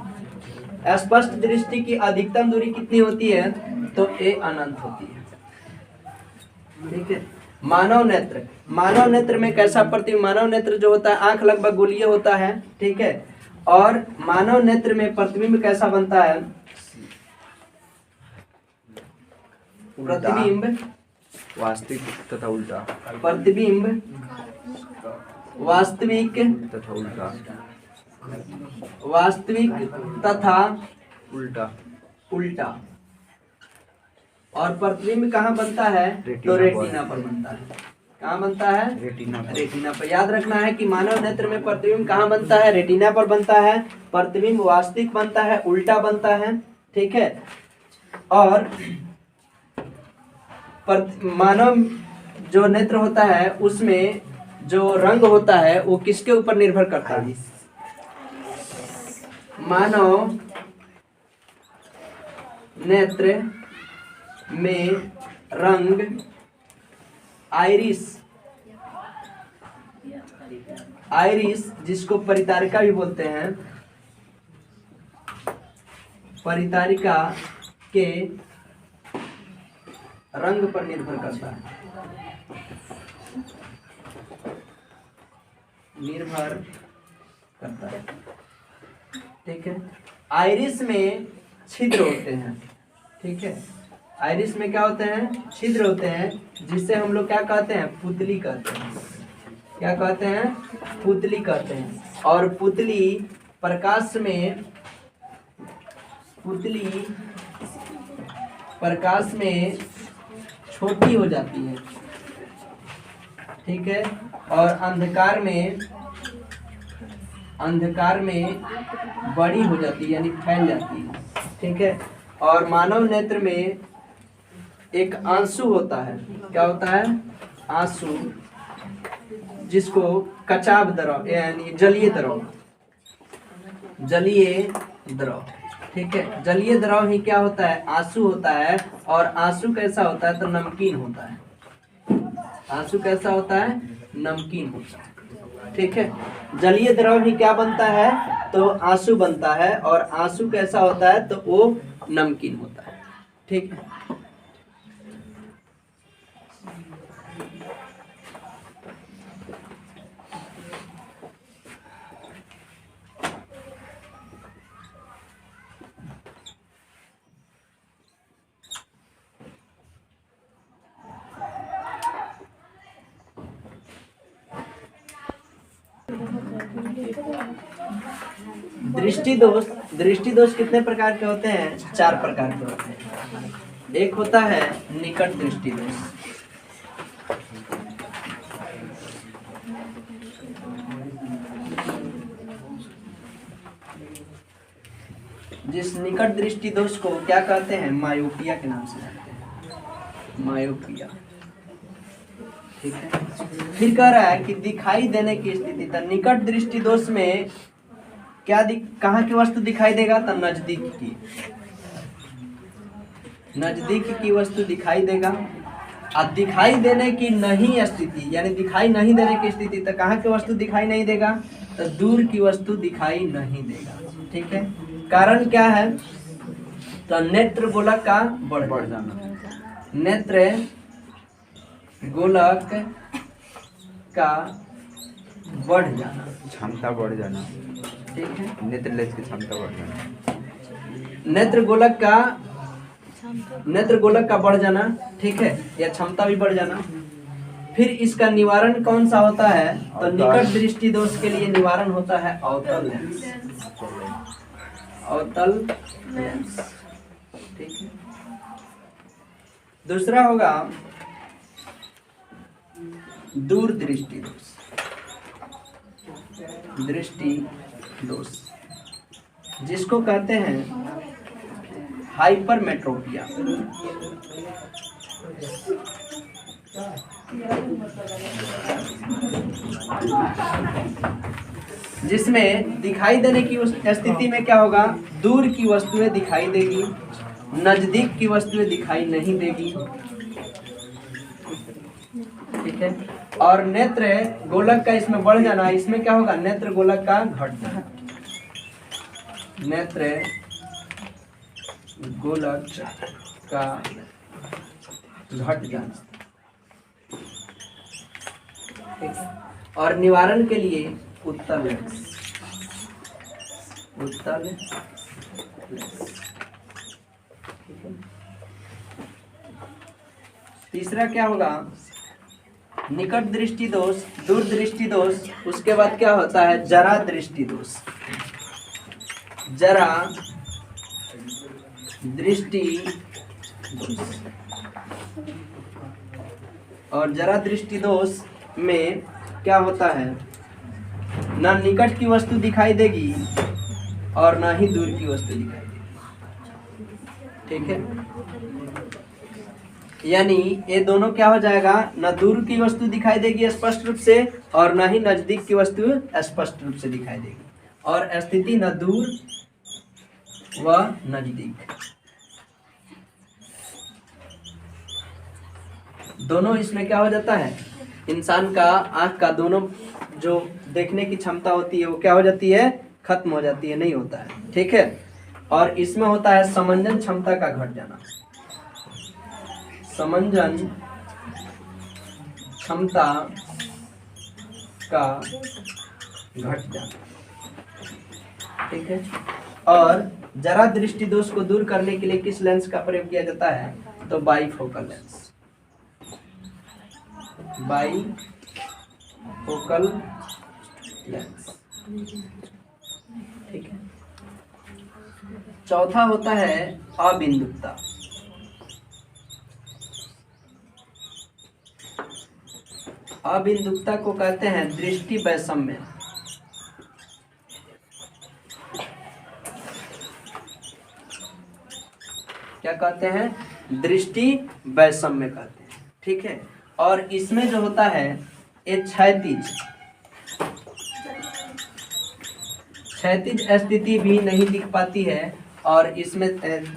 स्पष्ट दृष्टि की अधिकतम दूरी कितनी होती है? तो A अनंत होती है। ठीक है। मानव नेत्र में कैसा प्रतिबिंब? मानव नेत्र जो होता है आंख लगभग गोलीय होता है। ठीक है। और मानव नेत्र में प्रतिबिंब कैसा बनता है? प्रतिबिंब वास्तविक तथा उल्टा। प्रतिबिंब वास्तविक तथा उल्टा। वास्तविक तथा उल्टा। और प्रतिबिंब कहाँ बनता है? तो रेटिना पर बनता है। कहाँ बनता है? रेटिना पर। याद रखना है कि मानव नेत्र में प्रतिबिंब कहाँ बनता है? रेटिना पर बनता है। प्रतिबिंब वास्तविक बनता है, उल्टा बनता है, ठीक है। और मानव जो नेत्र होता है उसमें जो रंग होता है वो किसके ऊपर निर्भर करता है? मानव नेत्र में रंग आइरिस जिसको परितारिका भी बोलते हैं, परितारिका के रंग पर निर्भर करता है, निर्भर करता है, ठीक है। आइरिस में छिद्र होते हैं, ठीक है। आइरिस में क्या होते हैं? छिद्र होते हैं, जिससे हम लोग क्या कहते हैं? पुतली कहते हैं। क्या कहते हैं? पुतली कहते हैं। और पुतली प्रकाश में छोटी हो जाती है, ठीक है। और अंधकार में बड़ी हो जाती है, यानी फैल जाती है, ठीक है। और मानव नेत्र में एक आंसू होता है। क्या होता है? आंसू, जिसको कचाव द्रव यानी जलीय द्रव, ठीक है। जलीय द्रव ही क्या होता है? आंसू होता है। और आंसू कैसा होता है? तो नमकीन होता है। आंसू कैसा होता है? नमकीन होता है, ठीक है। जलीय द्रव ही क्या बनता है? तो आंसू बनता है। और आंसू कैसा होता है? तो वो नमकीन होता है, ठीक है। दृष्टि दोष कितने प्रकार के होते हैं? 4 प्रकार के होते हैं। एक होता है निकट दृष्टि दोष, जिस निकट दृष्टि दोष को क्या कहते हैं? मायोपिया के नाम से जानते हैं, मायोपिया, ठीक है। फिर कह रहा है कि दिखाई देने की स्थिति। तो निकट दृष्टि दोष में क्या कहाँ की वस्तु दिखाई देगा? तो नजदीक की वस्तु दिखाई देगा। और दिखाई देने की नहीं स्थिति, यानी दिखाई नहीं देने की स्थिति, तो कहाँ की वस्तु दिखाई नहीं देगा? तो दूर की वस्तु दिखाई नहीं देगा, ठीक है। कारण क्या है? तो नेत्र गोलक का बढ़ जाना, नेत्र गोलक का बढ़ जाना, क्षमता बढ़ जाना, ठीक है। नेत्र लेंस की क्षमता बढ़ जाना, नेत्र गोलक का बढ़ जाना, ठीक है, या क्षमता भी बढ़ जाना। फिर इसका निवारण कौन सा होता है? तो निकट दृष्टि दोष के लिए निवारण होता है अवतल लेंस, अवतल लेंस, ठीक है। दूसरा होगा दूर दृष्टि दोष, दृष्टि दोष, जिसको कहते हैं हाइपरमेट्रोपिया, जिसमें दिखाई देने की स्थिति में क्या होगा? दूर की वस्तुएं दिखाई देगी, नजदीक की वस्तुएं दिखाई नहीं देगी, ठीक है। और नेत्र गोलक का इसमें बढ़ जाना, इसमें क्या होगा? नेत्र गोलक का घट जाना, नेत्र गोलक का घट जाना, ठीक है। और निवारण के लिए उत्तल लेंस, उत्तल लेंस, ठीक है। तीसरा क्या होगा? निकट दृष्टि दोष, दूर दृष्टि दोष। उसके बाद क्या होता है? जरा दृष्टि दोष, जरा दृष्टि दोष। और जरा दृष्टि दोष में क्या होता है? ना निकट की वस्तु दिखाई देगी और ना ही दूर की वस्तु दिखाई देगी। ठीक है, यानी ये दोनों क्या हो जाएगा, न दूर की वस्तु दिखाई देगी स्पष्ट रूप से और न ही नजदीक की वस्तु स्पष्ट रूप से दिखाई देगी, और स्थिति न दूर व नजदीक दोनों इसमें क्या हो जाता है, इंसान का आंख का दोनों जो देखने की क्षमता होती है वो क्या हो जाती है, खत्म हो जाती है, नहीं होता है। ठीक है, और इसमें होता है समंजन क्षमता का घट जाना, समंजन क्षमता का घट जाना। ठीक है, और जरा दृष्टि दोष को दूर करने के लिए किस लेंस का प्रयोग किया जाता है, तो बाईफोकल लेंस, बाईफोकल लेंस। ठीक है, चौथा होता है अबिंदुकता। अबिंदुकता को कहते हैं दृष्टि वैषम्य। क्या कहते हैं, दृष्टि वैषम्य कहते हैं। ठीक है, और इसमें जो होता है ये क्षैतिज स्थिति भी नहीं दिख पाती है, और इसमें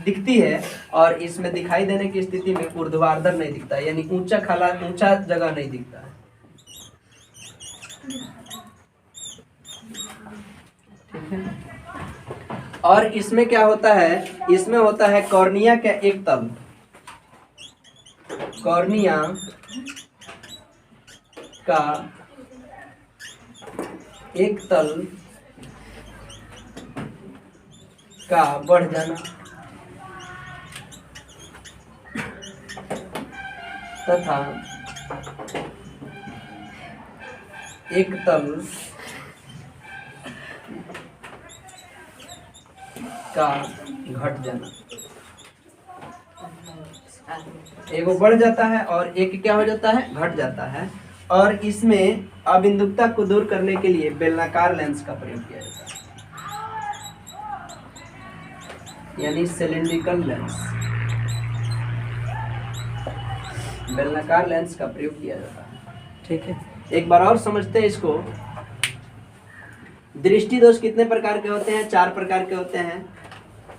दिखती है, और इसमें दिखाई देने की स्थिति में ऊर्ध्वाधर नहीं दिखता, यानी ऊंचा जगह नहीं दिखता है। ठीक है, और इसमें क्या होता है, इसमें होता है कॉर्निया का एक तल, कॉर्निया का एक तल का बढ़ जाना तथा एक तल का घट जाना। एगो बढ़ जाता है और एक क्या हो जाता है, घट जाता है। और इसमें अबिंदुकता को दूर करने के लिए बेलनाकार लेंस का प्रयोग किया जाता है, यानी सिलिंड्रिकल लेंस, बेलनाकार लेंस का प्रयोग किया जाता है। ठीक है, एक बार और समझते हैं इसको। दृष्टि दोष कितने प्रकार के होते हैं, 4 प्रकार के होते हैं।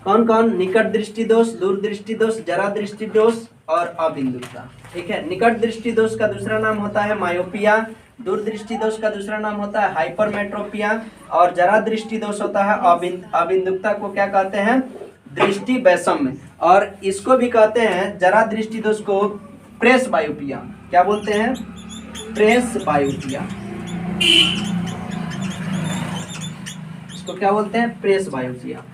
कौन कौन, निकट दृष्टि दोष, दूर दृष्टि दोष, जरा दृष्टि दोष और अबिंदुकता। ठीक है, निकट दृष्टि दोष का दूसरा नाम होता है मायोपिया, दूर दृष्टि दोष का दूसरा नाम होता है हाइपरमेट्रोपिया, और जरा दृष्टि दोष होता है अबिंदुकता को क्या कहते हैं, दृष्टि वैषम्य, और इसको भी कहते हैं जरा दृष्टि दोष को प्रेस बायोपिया। क्या बोलते हैं, प्रेस बायोपिया, इसको क्या बोलते हैं, प्रेस बायोपिया।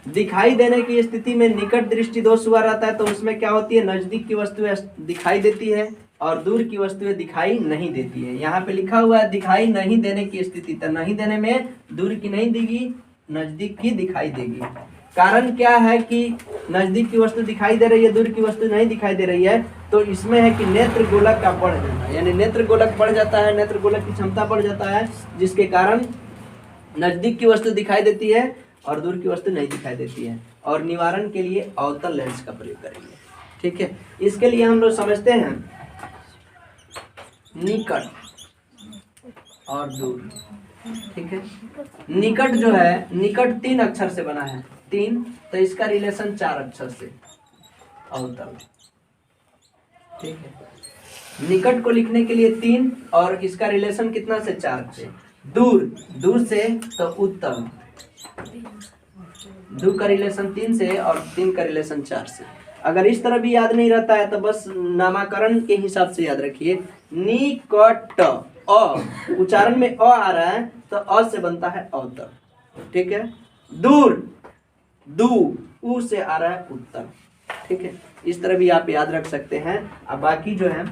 दिखाई देने की स्थिति में निकट दृष्टि दोष हुआ रहता है तो उसमें क्या होती है, नजदीक की वस्तुएं दिखाई देती है और दूर की वस्तुएं दिखाई नहीं देती है। यहाँ पे लिखा हुआ है दिखाई नहीं देने की स्थिति, तो नहीं देने में दूर की नहीं देगी, नजदीक की दिखाई देगी। कारण क्या है कि नजदीक की वस्तु दिखाई दे रही है, दूर की वस्तु नहीं दिखाई दे रही है, तो इसमें है कि नेत्र गोलक का बढ़ जाना, यानी नेत्र गोलक बढ़ जाता है, नेत्र गोलक की क्षमता बढ़ जाता है, जिसके कारण नजदीक की वस्तु दिखाई देती है और दूर की वस्तु नहीं दिखाई देती है। और निवारण के लिए अवतल लेंस का प्रयोग करेंगे। ठीक है, इसके लिए हम लोग समझते हैं निकट और दूर। ठीक है, निकट जो है, निकट 3 अक्षर से बना है, 3, तो इसका रिलेशन 4 अक्षर से, अवतल। ठीक है, निकट को लिखने के लिए 3 और इसका रिलेशन कितना से, 4 से। दूर, दूर से तो उत्तल, दूर का रिलेशन 3 से और 3 का रिलेशन 4 से। अगर इस तरह भी याद नहीं रहता है तो बस नामकरण के हिसाब से याद रखिए। निकट, अ उच्चारण में अ आ रहा है तो अ से बनता है अवतल। ठीक है, दूर, दू, उ से आ रहा है उत्तल। ठीक है, इस तरह भी आप याद रख सकते हैं। अब बाकी जो है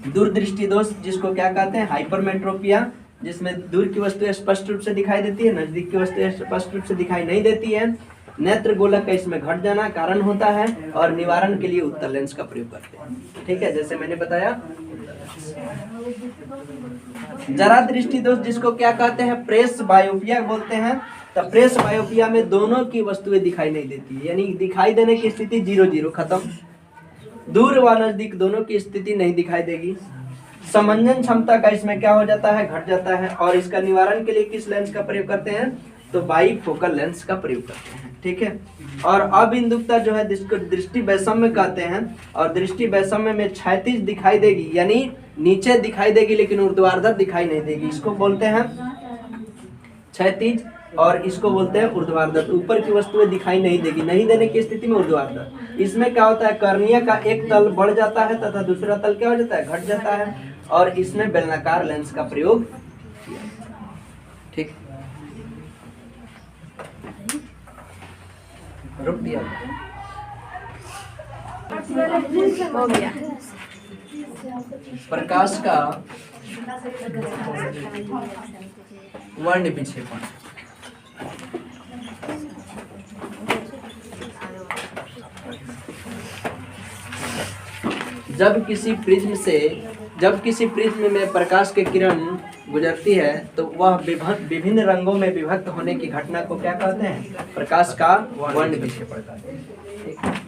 दूरदृष्टि दोष, जिसको क्या कहते हैं, हाइपरमेट्रोपिया, जिसमें दूर की वस्तु स्पष्ट रूप से दिखाई देती है, नजदीक की वस्तु स्पष्ट रूप से दिखाई नहीं देती है। नेत्र गोलक का इसमें घट जाना कारण होता है, और निवारण के लिए उत्तल लेंस का प्रयोग करते हैं। ठीक है, जैसे मैंने बताया। जरा दृष्टि दोष जिसको क्या कहते हैं, प्रेस बायोपिया बोलते हैं। तो प्रेस बायोपिया में दोनों की वस्तुएं दिखाई नहीं देती, यानी दिखाई देने की स्थिति 0-0 खत्म। दूर व नजदीक दोनों की स्थिति नहीं दिखाई देगी। समंजन क्षमता का इसमें क्या हो जाता है, घट जाता है। और इसका निवारण के लिए किस लेंस का प्रयोग करते हैं, तो बाइफोकल लेंस का प्रयोग करते हैं। ठीक है। और अबिंदुकता जो है जिसको दृष्टि वैषम्य कहते हैं, और दृष्टि वैषम्य में क्षैतिज दिखाई देगी, यानी नीचे दिखाई देगी लेकिन ऊर्ध्वाधर दिखाई नहीं देगी, इसको बोलते हैं क्षैतिज। और इसको बोलते हैं ऊर्ध्वाधर। ऊपर की वस्तुएं दिखाई नहीं देगी, नहीं देने की स्थिति में ऊर्ध्वाधर। इसमें क्या होता है, कर्निया का एक तल बढ़ जाता है तथा दूसरा तल क्या हो जाता है, घट जाता है। और इसमें बेलनाकार लेंस का प्रयोग किया जाता है। ठीक, रुक दिया हो गया। प्रकाश का वर्ण विक्षेपण। जब किसी प्रिज्म में प्रकाश की किरण गुजरती है तो वह विभिन्न रंगों में विभक्त होने की घटना को क्या कहते हैं, प्रकाश का वर्ण विक्षेपण कहते हैं। ठीक है?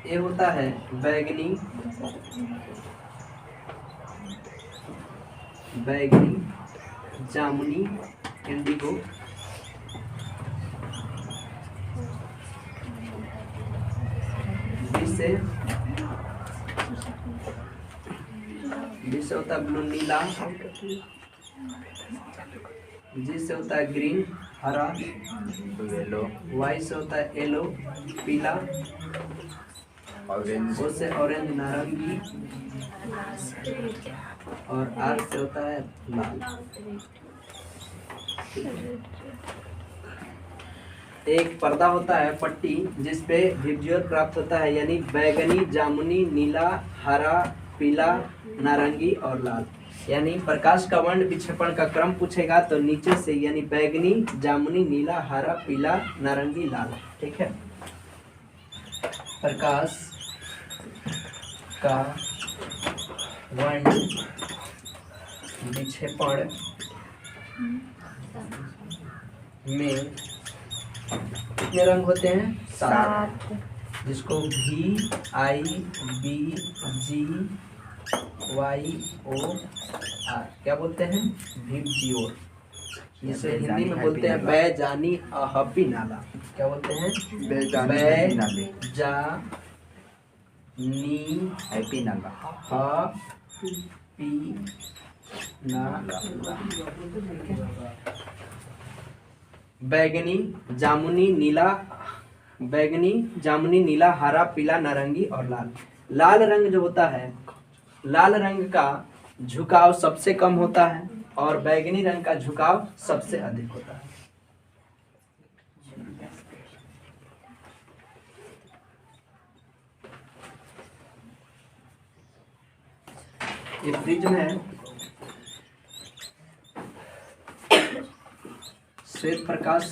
ये होता है बैगनी, जामुनी, इंडिगो, जिससे होता है ब्लू नीला, जिससे होता है ग्रीन हरा, येलो, वाई से होता है येलो पीला, ऑरेंज, ओ से ऑरेंज नारंगी, और आर से होता है लाल। एक पर्दा होता है पट्टी जिसपे विजुअल प्राप्त होता है, यानी बैगनी, जामुनी, नीला, हरा, पीला, नारंगी और लाल। यानी प्रकाश का वर्ण विक्षेपण का क्रम पूछेगा तो नीचे से, यानी बैगनी, जामुनी, नीला, हरा, पीला, नारंगी, लाल। ठीक है। प्रकाश का वर्ण विक्षेपण में कितने रंग होते हैं, 7, जिसको VIBGYOR क्या बोलते हैं, VIBGYOR। जिसे हिंदी में बोलते हैं बैजानी अहपी नाला। क्या बोलते हैं, बैजानी हैप्पी नाला, हैप्पी नाला। बैगनी, जामुनी, नीला, हरा, पीला, नारंगी और लाल। लाल रंग जो होता है, लाल रंग का झुकाव सबसे कम होता है और बैगनी रंग का झुकाव सबसे अधिक होता है। ये प्रिज्म है, श्वेत प्रकाश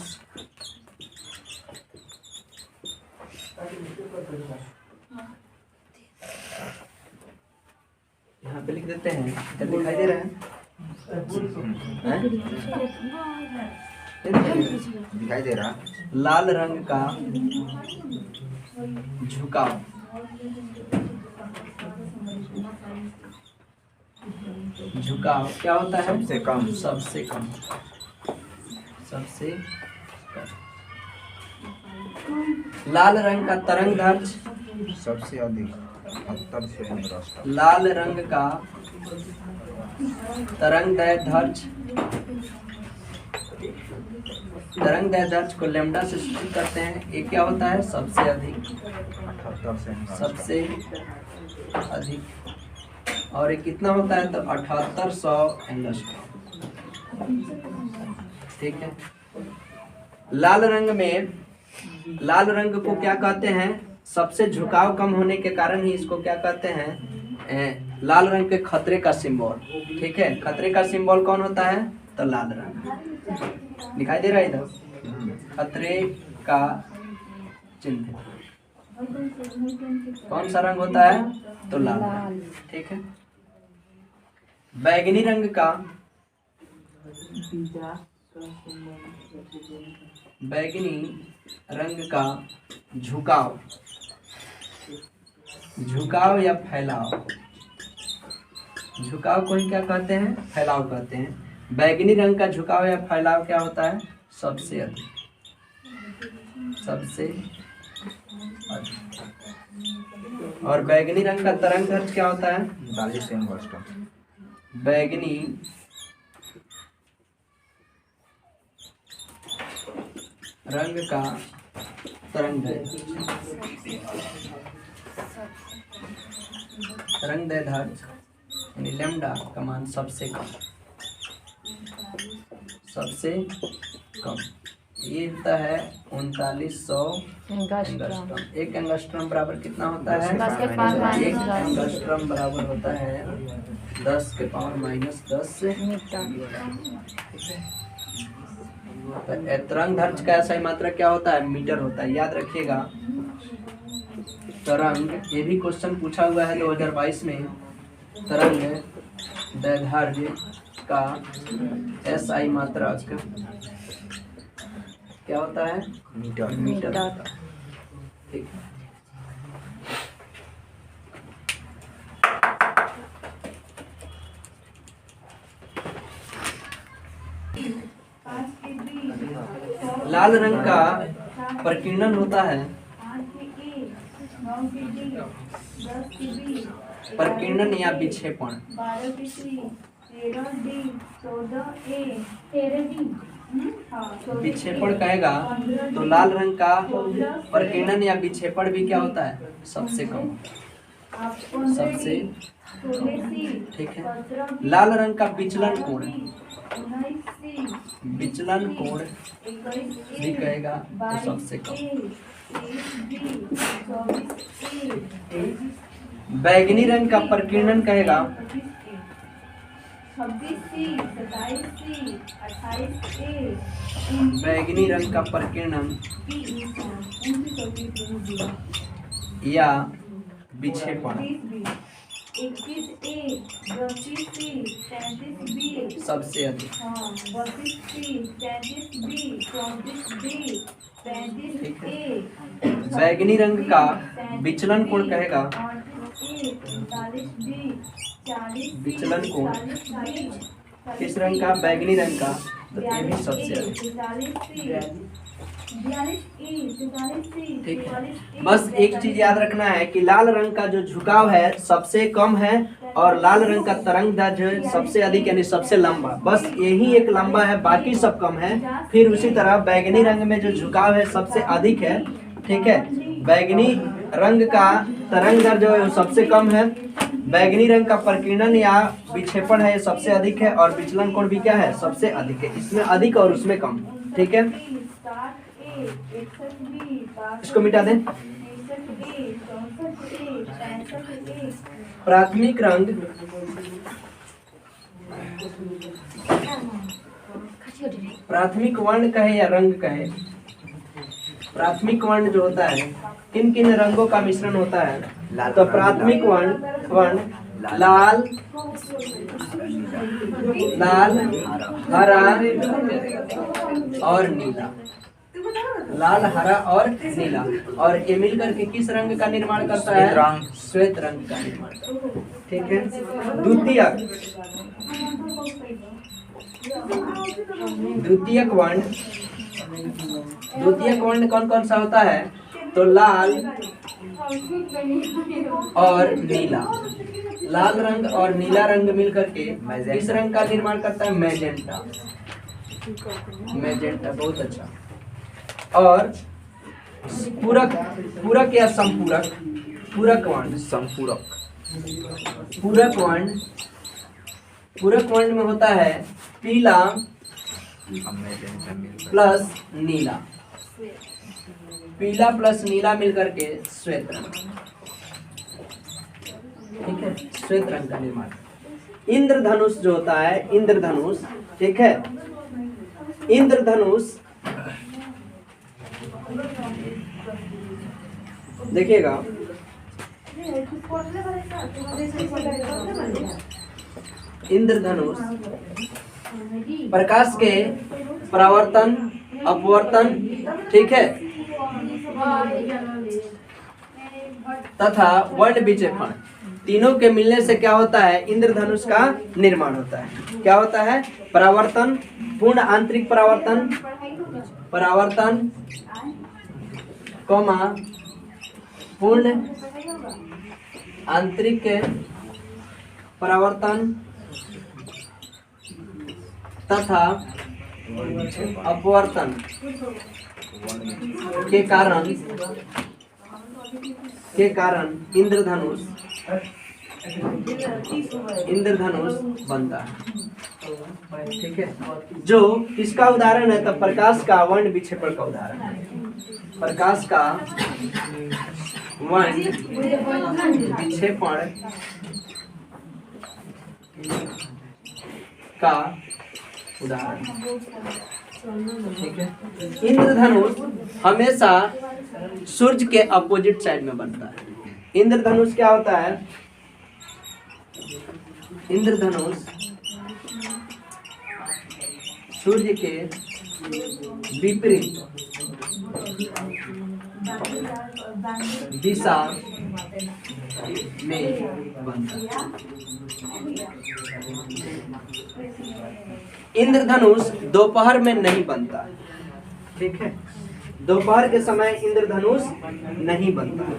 यहाँ पे लिख देते हैं, इधर दिखाई दे रहा है? दिखाई दे रहा। लाल रंग का झुकाव, झुकाव क्या होता है? सबसे कम। सबसे कम, सबसे कम। लाल रंग का तरंग दैर्ध्य, सबसे अधिक 78 से एंगस्ट्रॉम। लाल रंग का तरंग दैर्ध्य, तरंग दैर्ध्य को लैम्डा से सूचित करते हैं। ये क्या होता है? सबसे अधिक, 78 से एंगस्ट्रॉम। सबसे अधिक। और ये कितना होता है? तो 7800 एंगस्ट्रॉम। ठीक है। लाल रंग में, लाल रंग को क्या कहते हैं? सबसे झुकाव कम होने के कारण ही इसको क्या कहते हैं? लाल रंग के खतरे का सिंबल। ठीक है, खतरे का सिंबल कौन होता है? तो लाल रंग। दिखाई दे रहा है इधर? खतरे का चिन्ह कौन सा रंग होता है? तो लाल रंग। ठीक है। बैगनी रंग का, बैगनी रंग का झुकाव, झुकाव या फैलाव, झुकाव को ही क्या कहते हैं? फैलाव कहते हैं। बैगनी रंग का झुकाव या फैलाव क्या होता है? सबसे अधिक, सबसे अधिक। और बैगनी रंग का तरंग दैर्ध्य क्या होता है? 39 से एंगस्ट्रॉम। बैगनी रंग का तरंग दैर्ध्य, तरंग दैर्ध्य यानी लैम्डा का मान सबसे कम, सबसे कम। ये होता है 3900 एंगस्ट्रॉम। एक एंगस्ट्रॉम बराबर कितना होता है? 10 के पावर माइनस एक 10 एंगस्ट्रॉम बराबर होता है 10 के पावर माइनस 10 तरंग दैर्ध्य का सही मात्रा क्या होता है? मीटर होता है। याद रखिएगा, तरंग, ये भी क्वेश्चन पूछा हुआ है 2022 में। तरंग दैर्ध्य का SI मात्रक क्या होता है? मीटर। मीटर होता है। ठीक है। लाल रंग का प्रकीर्णन होता है, प्रकीर्णन या विक्षेपण। विक्षेपण कहेगा तो लाल रंग का प्रकीर्णन या विक्षेपण भी क्या होता है? सबसे कम, सबसे। ठीक है। लाल रंग का विचलन कोण, विचलन कोण भी कहेगा तो सबसे कम। बैगनी रंग का प्रकीर्णन कहेगा, 26C, 27C, 28A, बैगनी रंग का प्रकीर्णन या विक्षेपण 21A, 32C, 33B, सबसे अधिक। 32C, 33B, 34B, 35A, बैगनी रंग का विचलन कोण कहेगा, 39B, 40C, विचलन कोण 40B, किस रंग का? बैगनी रंग का। तो ये भी सबसे अधिक। ठीक है। बस एक चीज याद रखना है कि लाल रंग का जो झुकाव है सबसे कम है और लाल रंग का तरंग दैर्ध्य सबसे अधिक यानी सबसे लंबा। बस यही एक लंबा है, बाकी सब कम है। फिर उसी तरह बैगनी रंग में जो झुकाव है सबसे अधिक है। ठीक है। बैगनी रंग का तरंग दैर्ध्य जो है वो सबसे कम है। बैगनी रंग का प्रकीर्णन या विक्षेपण है ये सबसे अधिक है और विचलन कोण भी क्या है? सबसे अधिक है। इसमें अधिक और उसमें कम। ठीक है। इसको मिटा दें। प्राथमिक रंग प्राथमिक वर्ण कहे या रंग कहे, प्राथमिक वर्ण जो होता है किन किन रंगों का मिश्रण होता है? तो प्राथमिक वर्ण लाल, हरा और नीला, लाल, हरा और नीला, और ये मिलकर के किस रंग का निर्माण करता है? श्वेत रंग का निर्माण करता है। ठीक है। द्वितीयक वर्ण कौन कौन सा होता है? तो लाल और नीला, लाल रंग और नीला रंग मिलकर के किस रंग का निर्माण करता है? मैजेंटा, मैजेंटा, बहुत अच्छा। और पूरक या संपूरक, पूरक वर्ण, पूरक वर्ण में होता है पीला प्लस नीला, पीला प्लस नीला मिलकर के श्वेत रंग, ठीक है, श्वेत रंग का निर्माण। इंद्रधनुष जो होता है, इंद्रधनुष, ठीक है, इंद्रधनुष देखिएगा, इंद्रधनुष प्रकाश के परावर्तन, अपवर्तन, ठीक है, तथा वर्ण विक्षेपण तीनों के मिलने से क्या होता है? इंद्रधनुष का निर्माण होता है। क्या होता है? परावर्तन, पूर्ण आंतरिक परावर्तन, पूर्ण आंतरिक परावर्तन तथा अपवर्तन के कारण इंद्रधनुष बनता है। ठीक है। जो किसका उदाहरण है? तो प्रकाश का वर्ण विक्षेपण का उदाहरण है। प्रकाश का वर्ण विक्षेपण का उदाहरण, ठीक है। इंद्रधनुष हमेशा सूर्य के अपोजिट साइड में बनता है। इंद्रधनुष क्या होता है? इंद्रधनुष सूर्य के विपरीत दिशा में बनता है। इंद्रधनुष दोपहर में नहीं बनता, ठीक है, दोपहर के समय इंद्रधनुष नहीं बनता है।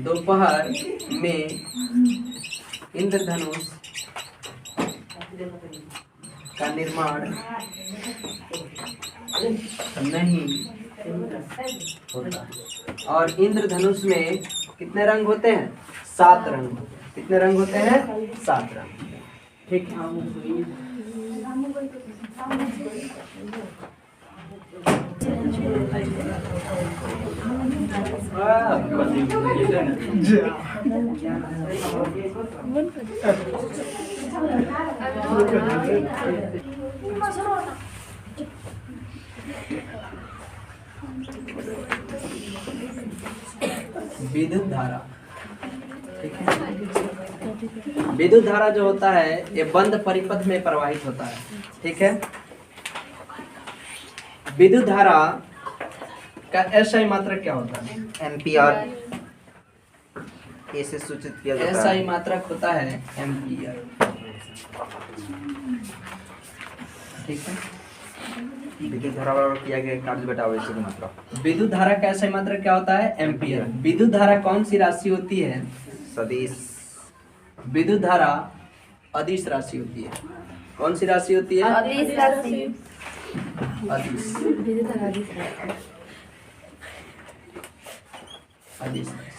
दोपहर में इंद्रधनुष का निर्माण नहीं होता। और इंद्रधनुष में कितने रंग होते हैं? 7 रंग। कितने रंग होते हैं? 7 रंग। ठीक है। विद्युत धारा, ठीक है। विद्युत धारा जो होता है ये बंद परिपथ में प्रवाहित होता है, ठीक है। विद्युत धारा का एसआई मात्रक क्या होता है? एम्पियर, ऐसे सूचित किया जाता है। एसआई मात्रक होता है एम्पियर, ठीक है। विद्युत धारा बराबर किया गया कार्य बटा आवेश की मात्रा। विद्युत धारा का एसआई मात्रक क्या होता है? एम्पियर। विद्युत धारा कौन सी राशि होती है? सदिश। विद्युत धारा अदिश राशि होती है। कौन सी राशि होती है? अदिश राशि। अदिश, अदिश राशि।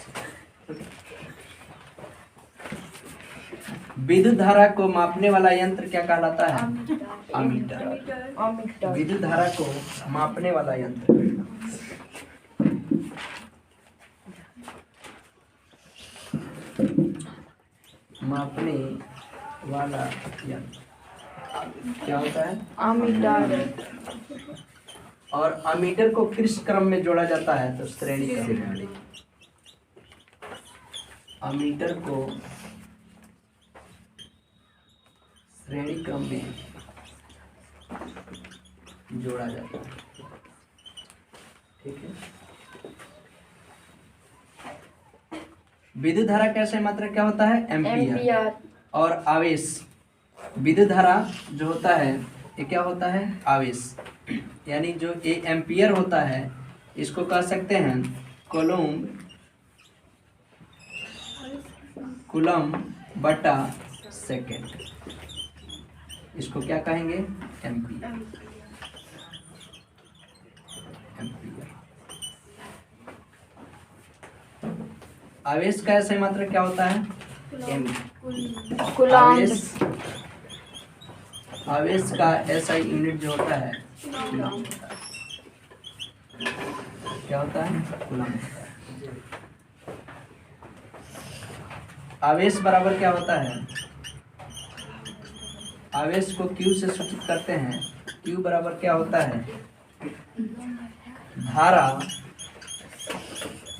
विद्युत धारा को मापने वाला यंत्र क्या कहलाता है? अमीटर। विद्युत धारा को मापने वाला यंत्र। मापने वाला यंत्र क्या होता है? अमीटर। और अमीटर को किस क्रम में जोड़ा जाता है? तो श्रेणी क्रम। अमीटर को श्रेणी क्रम में जोड़ा जाता है। ठीक है। विद्युत धारा का सही मात्रा क्या होता है? एम्पियर। और आवेश, विद्युत धारा जो होता है ये क्या होता है? आवेश। यानी जो ये एम्पियर होता है इसको कह सकते हैं कूलम बटा सेकेंड। इसको क्या कहेंगे? एम्पियर। आवेश का सही मात्रा क्या होता है? आवेश, आवेश का एसआई यूनिट जो होता है क्या होता है? कूलम। आवेश बराबर क्या होता है? आवेश को Q से सूचित करते हैं। Q बराबर क्या होता है? धारा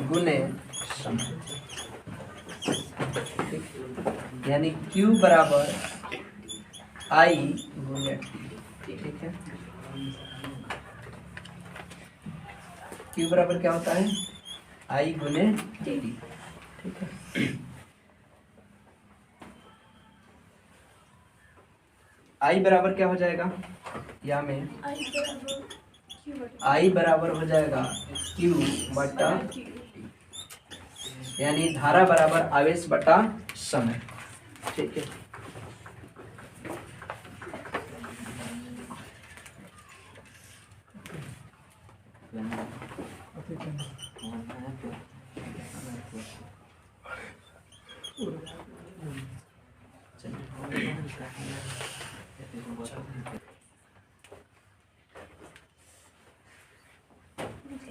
गुने समय। यानी Q बराबर I गुने T। ठीक है। Q बराबर क्या होता है? I गुने T। ठीक है। I बराबर क्या हो जाएगा? या में I बराबर हो जाएगा Q बटा T। यानी धारा बराबर आवेश बटा समय। ठीक है।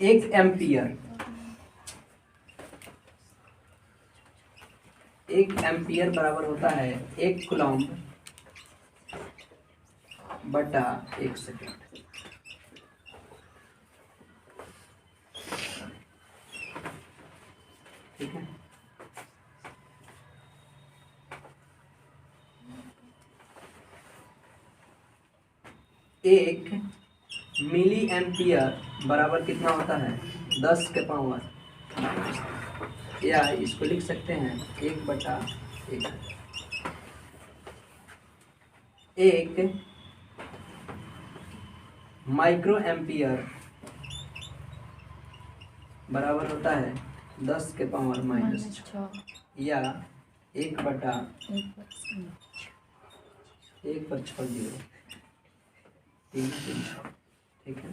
एक एम्पियर, एक एम्पियर बराबर होता है 1 कूलम बटा 1 सेकेंड। ठीक है। एक मिली एम्पियर बराबर कितना होता है? 10 के पावर, या इसको लिख सकते हैं 1 बटा 1। एक माइक्रो एम्पियर बराबर होता है 10 के पावर -6, या 1 बटा 1 पर 6 जीरो 3 3। ठीक है।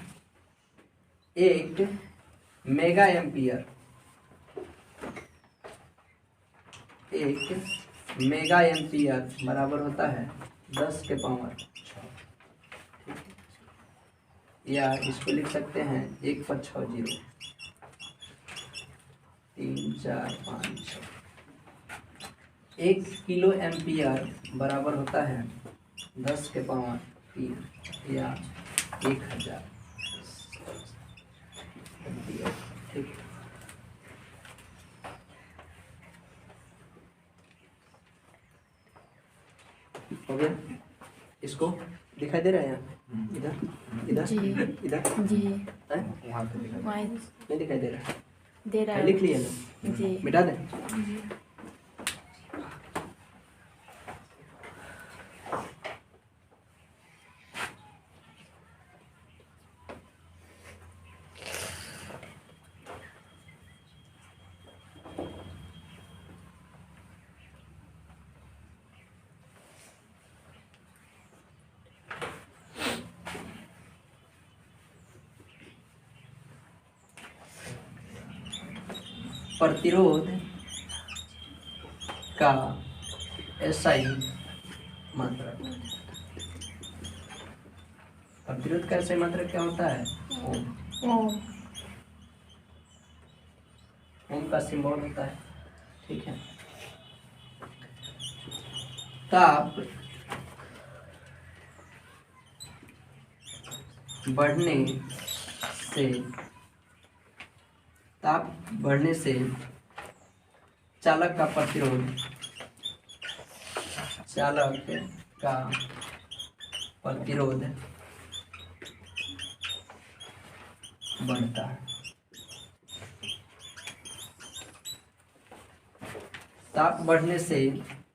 एक मेगा एम्पियर, एक मेगा एम्पियर बराबर होता है 10 के पावर 6। या इसको लिख सकते हैं 1 पर 6 जीरो 3 4 5 6। 1 किलो एम्पियर बराबर होता है 10 के पावर 3, या 1000 एम्पियर। ठीक है। हो गया? इसको दिखाई दे रहा है यहाँ? इधर इधर जी। इधर जी। हैं? वहाँ पे दिखा। नहीं दिखाई दे रहा है? दे रहा है। लिख लिया ना? जी। मिटा दें? प्रतिरोध का एसआई मात्रा। प्रतिरोध का सही मात्रक क्या होता है? ओम। ओम। ओम का सिंबल होता है। ठीक है। ताप बढ़ने से चालक का प्रतिरोध बढ़ता है। ताप बढ़ने से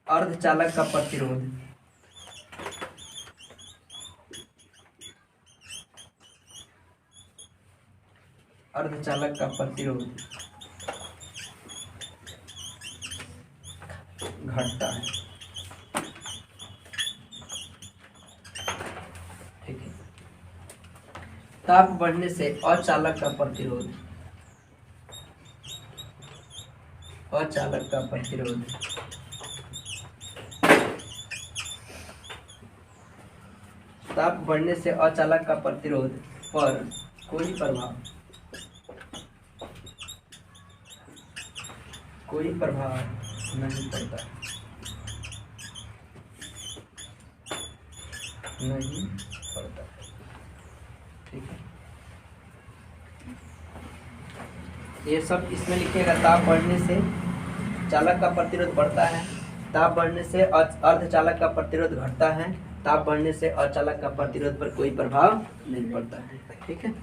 अर्धचालक का प्रतिरोध घटता है। ठीक है। ताप बढ़ने से अचालक का प्रतिरोध ताप बढ़ने से अचालक का प्रतिरोध पर कोई प्रभाव नहीं पड़ता। ठीक है। ये सब इसमें लिखिएगा। ताप बढ़ने से चालक का प्रतिरोध बढ़ता है, ताप बढ़ने से अर्धचालक का प्रतिरोध घटता है, ताप बढ़ने से अचालक का प्रतिरोध पर कोई प्रभाव नहीं पड़ता है। ठीक है।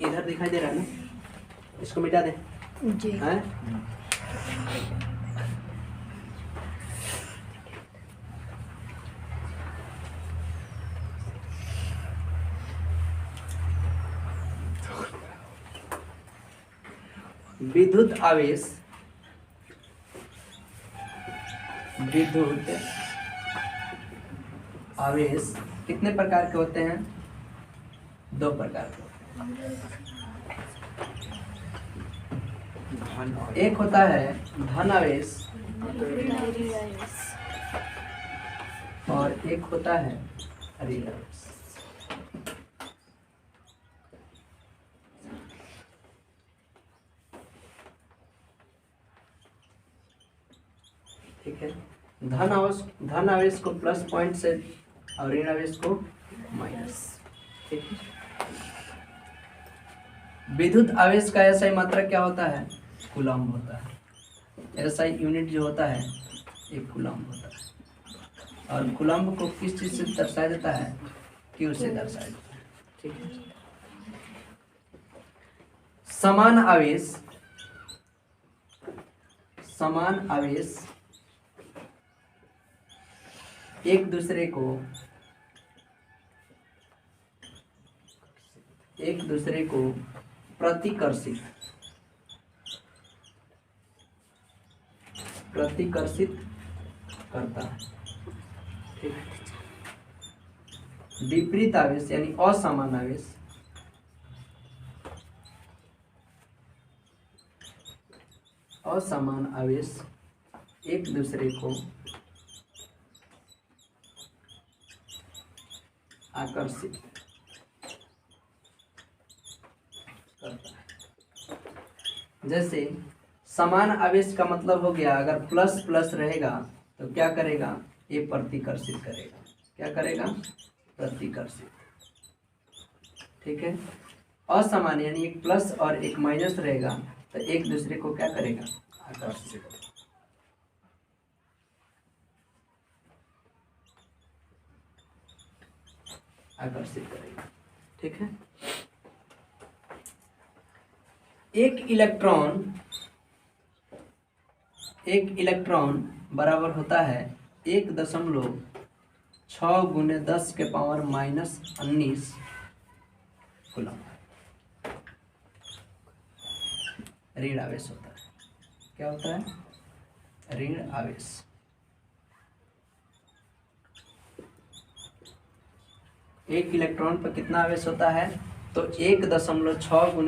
इधर दिखाई दे रहा है ना, इसको मिटा दें। जी। हैं? विद्युत आवेश कितने प्रकार के होते हैं? 2 प्रकार के होते हैं। एक होता है धन आवेश और एक होता है ऋण आवेश। ठीक है। धन आवेश को प्लस पॉइंट से और ऋण आवेश को माइनस। ठीक है। विद्युत आवेश का एसआई मात्रक क्या होता है? कूलम्ब होता है। एसआई यूनिट जो होता है एक कूलम्ब होता है। और कूलम्ब को किस चीज से दर्शाया जाता है? क्यू से दर्शाया जाता है। ठीक है। समान आवेश एक दूसरे को प्रतिकर्षित करता है। ठीक। विपरीत आवेश यानी असमान आवेश एक दूसरे को आकर्षित करता है। जैसे समान आवेश का मतलब हो गया, अगर प्लस प्लस रहेगा तो क्या करेगा? ये प्रतिकर्षित करेगा। क्या करेगा? प्रतिकर्षित। ठीक है। असमान यानी एक प्लस और एक माइनस रहेगा तो एक दूसरे को क्या करेगा? आकर्षित करेगा। ठीक है। एक इलेक्ट्रॉन बराबर होता है 1.6 × 10⁻⁻⁻19 कूलम्ब। ऋण आवेश होता है। क्या होता है? ऋण आवेश। एक इलेक्ट्रॉन पर कितना आवेश होता है? तो 1.6 ×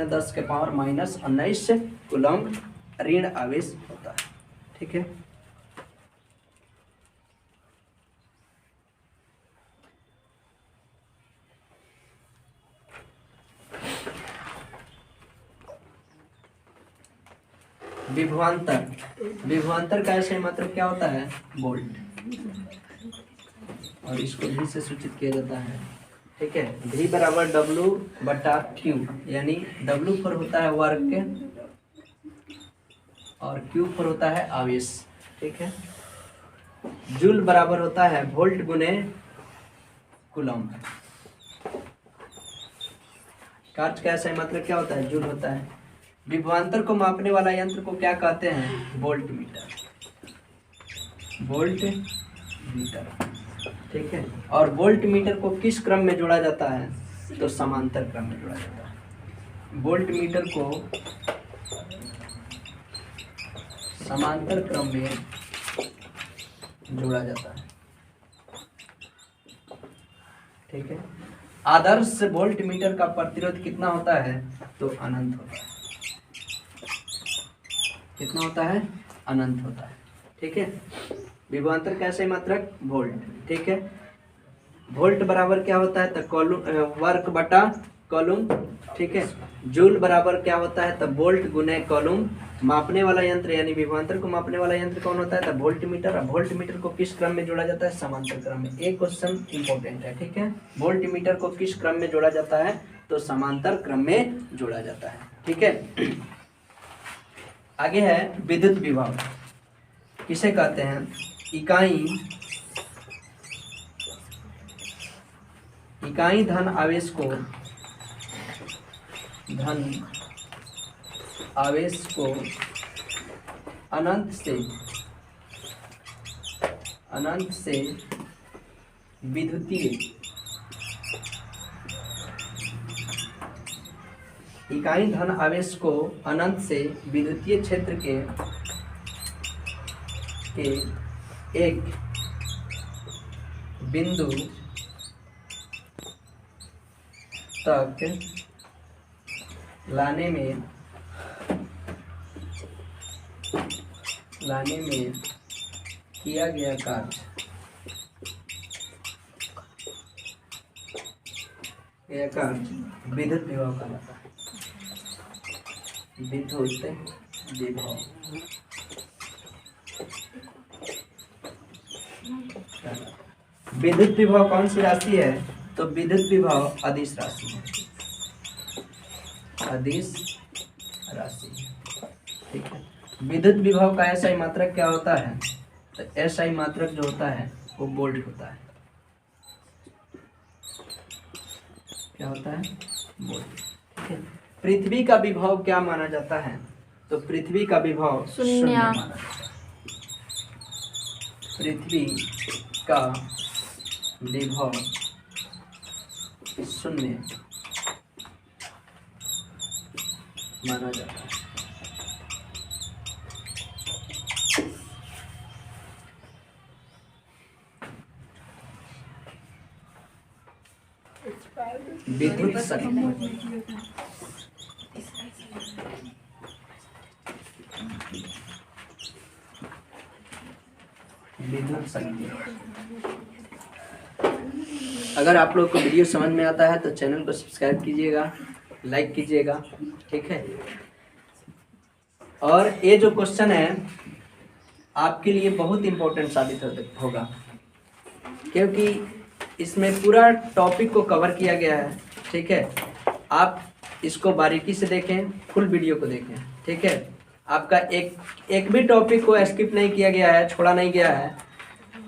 10⁻⁻19 कूलम्ब ऋण आवेश होता है। ठीक है। विभवांतर, विभवांतर का ऐसे मतलब क्या होता है? वोल्ट, और इसको भी से सूचित किया जाता है। ठीक है, V बराबर W बटा Q, यानी W पर होता है वर्क और Q पर होता है आवेश। ठीक है, जूल बराबर होता है वोल्ट गुने कूलम। कार्य का ऐसा मतलब क्या होता है? जूल होता है। विभवांतर को मापने वाला यंत्र को क्या कहते हैं? Volt meter, volt meter. ठीक है, और वोल्ट मीटर को किस क्रम में जोड़ा जाता है? तो समांतर क्रम में जोड़ा जाता है। वोल्ट मीटर को समांतर क्रम में जोड़ा जाता है। ठीक है, आदर्श वोल्ट मीटर का प्रतिरोध कितना होता है? तो अनंत होता है। कितना होता है? अनंत होता है। ठीक है, विभवांतर कैसे मात्रक? वोल्ट। ठीक है, वोल्ट बराबर क्या होता है? तो कॉलम वर्क बटा कॉलम। ठीक है, जूल बराबर क्या होता है? तो वोल्ट गुने कॉलम। मापने वाला यंत्र यानी विभवांतर को मापने वाला यंत्र कौन होता है? तो वोल्ट मीटर। और वोल्ट मीटर को किस क्रम में जोड़ा जाता है? समांतर क्रम में। एक क्वेश्चन इंपॉर्टेंट है। ठीक है, वोल्ट मीटर को किस क्रम में जोड़ा जाता है? तो समांतर क्रम में जोड़ा जाता है। ठीक है, आगे है विद्युत विभव। किसे कहते हैं? इकाई धन आवेश को अनंत से विद्युतीय, इकाई धन आवेश को अनंत से विद्युतीय क्षेत्र के एक बिंदु तक लाने में किया गया कार्य विद्युत विभव कहलाता है। विद्युत विभव। विद्युत विभव कौन सी राशि है? तो विद्युत विभव अदिश राशि है। अदिश राशि। ठीक है, विद्युत विभव का एसआई मात्रक क्या होता है? तो एसआई मात्रक जो होता है वो वोल्ट होता है। क्या होता है? वोल्ट। ठीक है, पृथ्वी का विभव क्या माना जाता है? तो पृथ्वी का विभव शून्य माना जाता है। पृथ्वी का विभव शून्य माना जाता है। विद्युत शक्ति। विद्युत शक्ति। अगर आप लोग को वीडियो समझ में आता है तो चैनल को सब्सक्राइब कीजिएगा, लाइक कीजिएगा। ठीक है, और ये जो क्वेश्चन है आपके लिए बहुत इम्पोर्टेंट साबित होगा, क्योंकि इसमें पूरा टॉपिक को कवर किया गया है। ठीक है, आप इसको बारीकी से देखें, फुल वीडियो को देखें। ठीक है, आपका एक भी टॉपिक को स्किप नहीं किया गया है, छोड़ा नहीं गया है,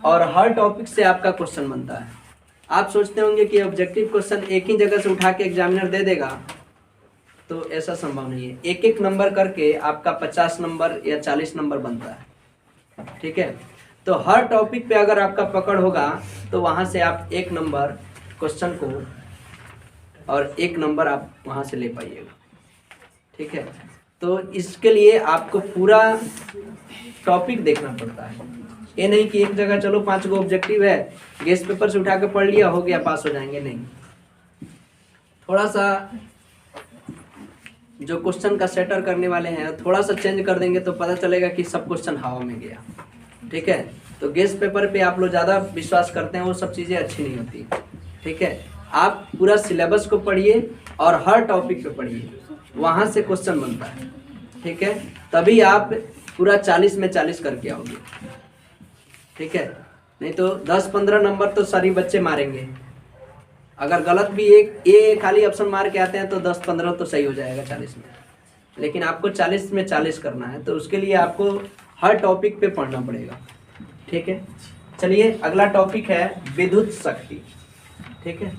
और हर टॉपिक से आपका क्वेश्चन बनता है। आप सोचते होंगे कि ऑब्जेक्टिव क्वेश्चन एक ही जगह से उठा के एग्जामिनर दे देगा, तो ऐसा संभव नहीं है। एक एक नंबर करके आपका 50 नंबर या 40 नंबर बनता है। ठीक है, तो हर टॉपिक पे अगर आपका पकड़ होगा तो वहाँ से आप एक नंबर क्वेश्चन को और एक नंबर आप वहाँ से ले पाइएगा। ठीक है, तो इसके लिए आपको पूरा टॉपिक देखना पड़ता है। ये नहीं कि एक जगह चलो 5 गो ऑब्जेक्टिव है, गेस्ट पेपर से उठा के पढ़ लिया, हो गया, पास हो जाएंगे, नहीं। थोड़ा सा जो क्वेश्चन का सेटर करने वाले हैं थोड़ा सा चेंज कर देंगे तो पता चलेगा कि सब क्वेश्चन हवा में गया। ठीक है, तो गेस्ट पेपर पे आप लोग ज़्यादा विश्वास करते हैं, वो सब चीज़ें अच्छी नहीं होती। ठीक है, आप पूरा सिलेबस को पढ़िए और हर टॉपिक पे पढ़िए, वहाँ से क्वेश्चन बनता है। ठीक है, तभी आप पूरा 40 में 40 करके आओगे। ठीक है, नहीं तो 10-15 नंबर तो सारी बच्चे मारेंगे। अगर गलत भी एक खाली ऑप्शन मार के आते हैं तो 10-15 तो सही हो जाएगा 40 में, लेकिन आपको 40 में 40 करना है, तो उसके लिए आपको हर टॉपिक पे पढ़ना पड़ेगा। ठीक है, चलिए अगला टॉपिक है विद्युत शक्ति। ठीक है,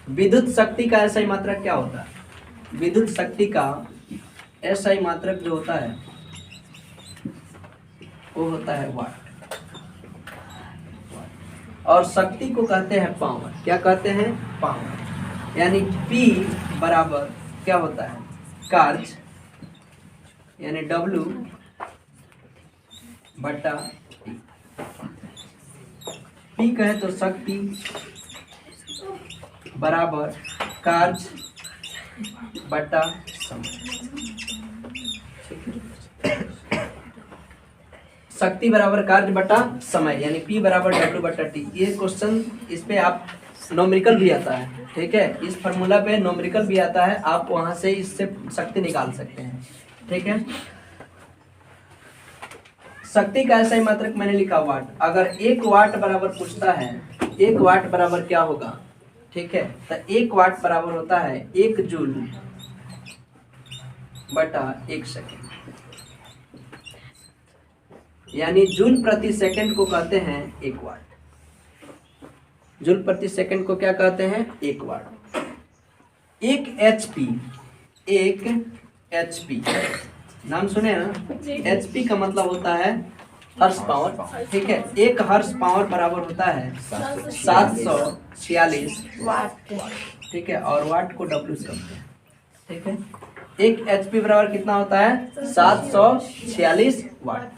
विद्युत शक्ति का एसआई मात्रक क्या होता है? विद्युत शक्ति का एसआई मात्रक जो होता है वो होता है वाट, और शक्ति को कहते हैं पावर। क्या कहते हैं? पावर। यानी P बराबर क्या होता है? कार्य, यानी W बटा T। P कहे तो शक्ति बराबर कार्य बटा समय। शक्ति बराबर कार्य बटा समय, यानी P बराबर W बटा T। ये क्वेश्चन, इस पे आप नोमेरिकल भी आता है। ठीक है, इस फार्मूला पे नोमेरिकल भी आता है, आप वहां से इससे शक्ति निकाल सकते हैं। ठीक है, शक्ति का ऐसा ही मात्रक मैंने लिखा वाट। अगर 1 वाट बराबर पूछता है, 1 वाट बराबर क्या होगा? ठीक है, तो 1 वाट बराबर होता है 1 जूल बटा 1 सेकेंड, यानी जूल प्रति सेकंड को कहते हैं 1 वाट। जूल प्रति सेकंड को क्या कहते हैं? 1 वाट। 1 HP, 1 HP नाम सुने ना? HP का मतलब होता है हर्स पावर। ठीक है, 1 हर्स पावर बराबर होता है 746 वाट। ठीक है, और वाट को W से कहते हैं। ठीक है, 1 HP बराबर कितना होता है? 746 वाट।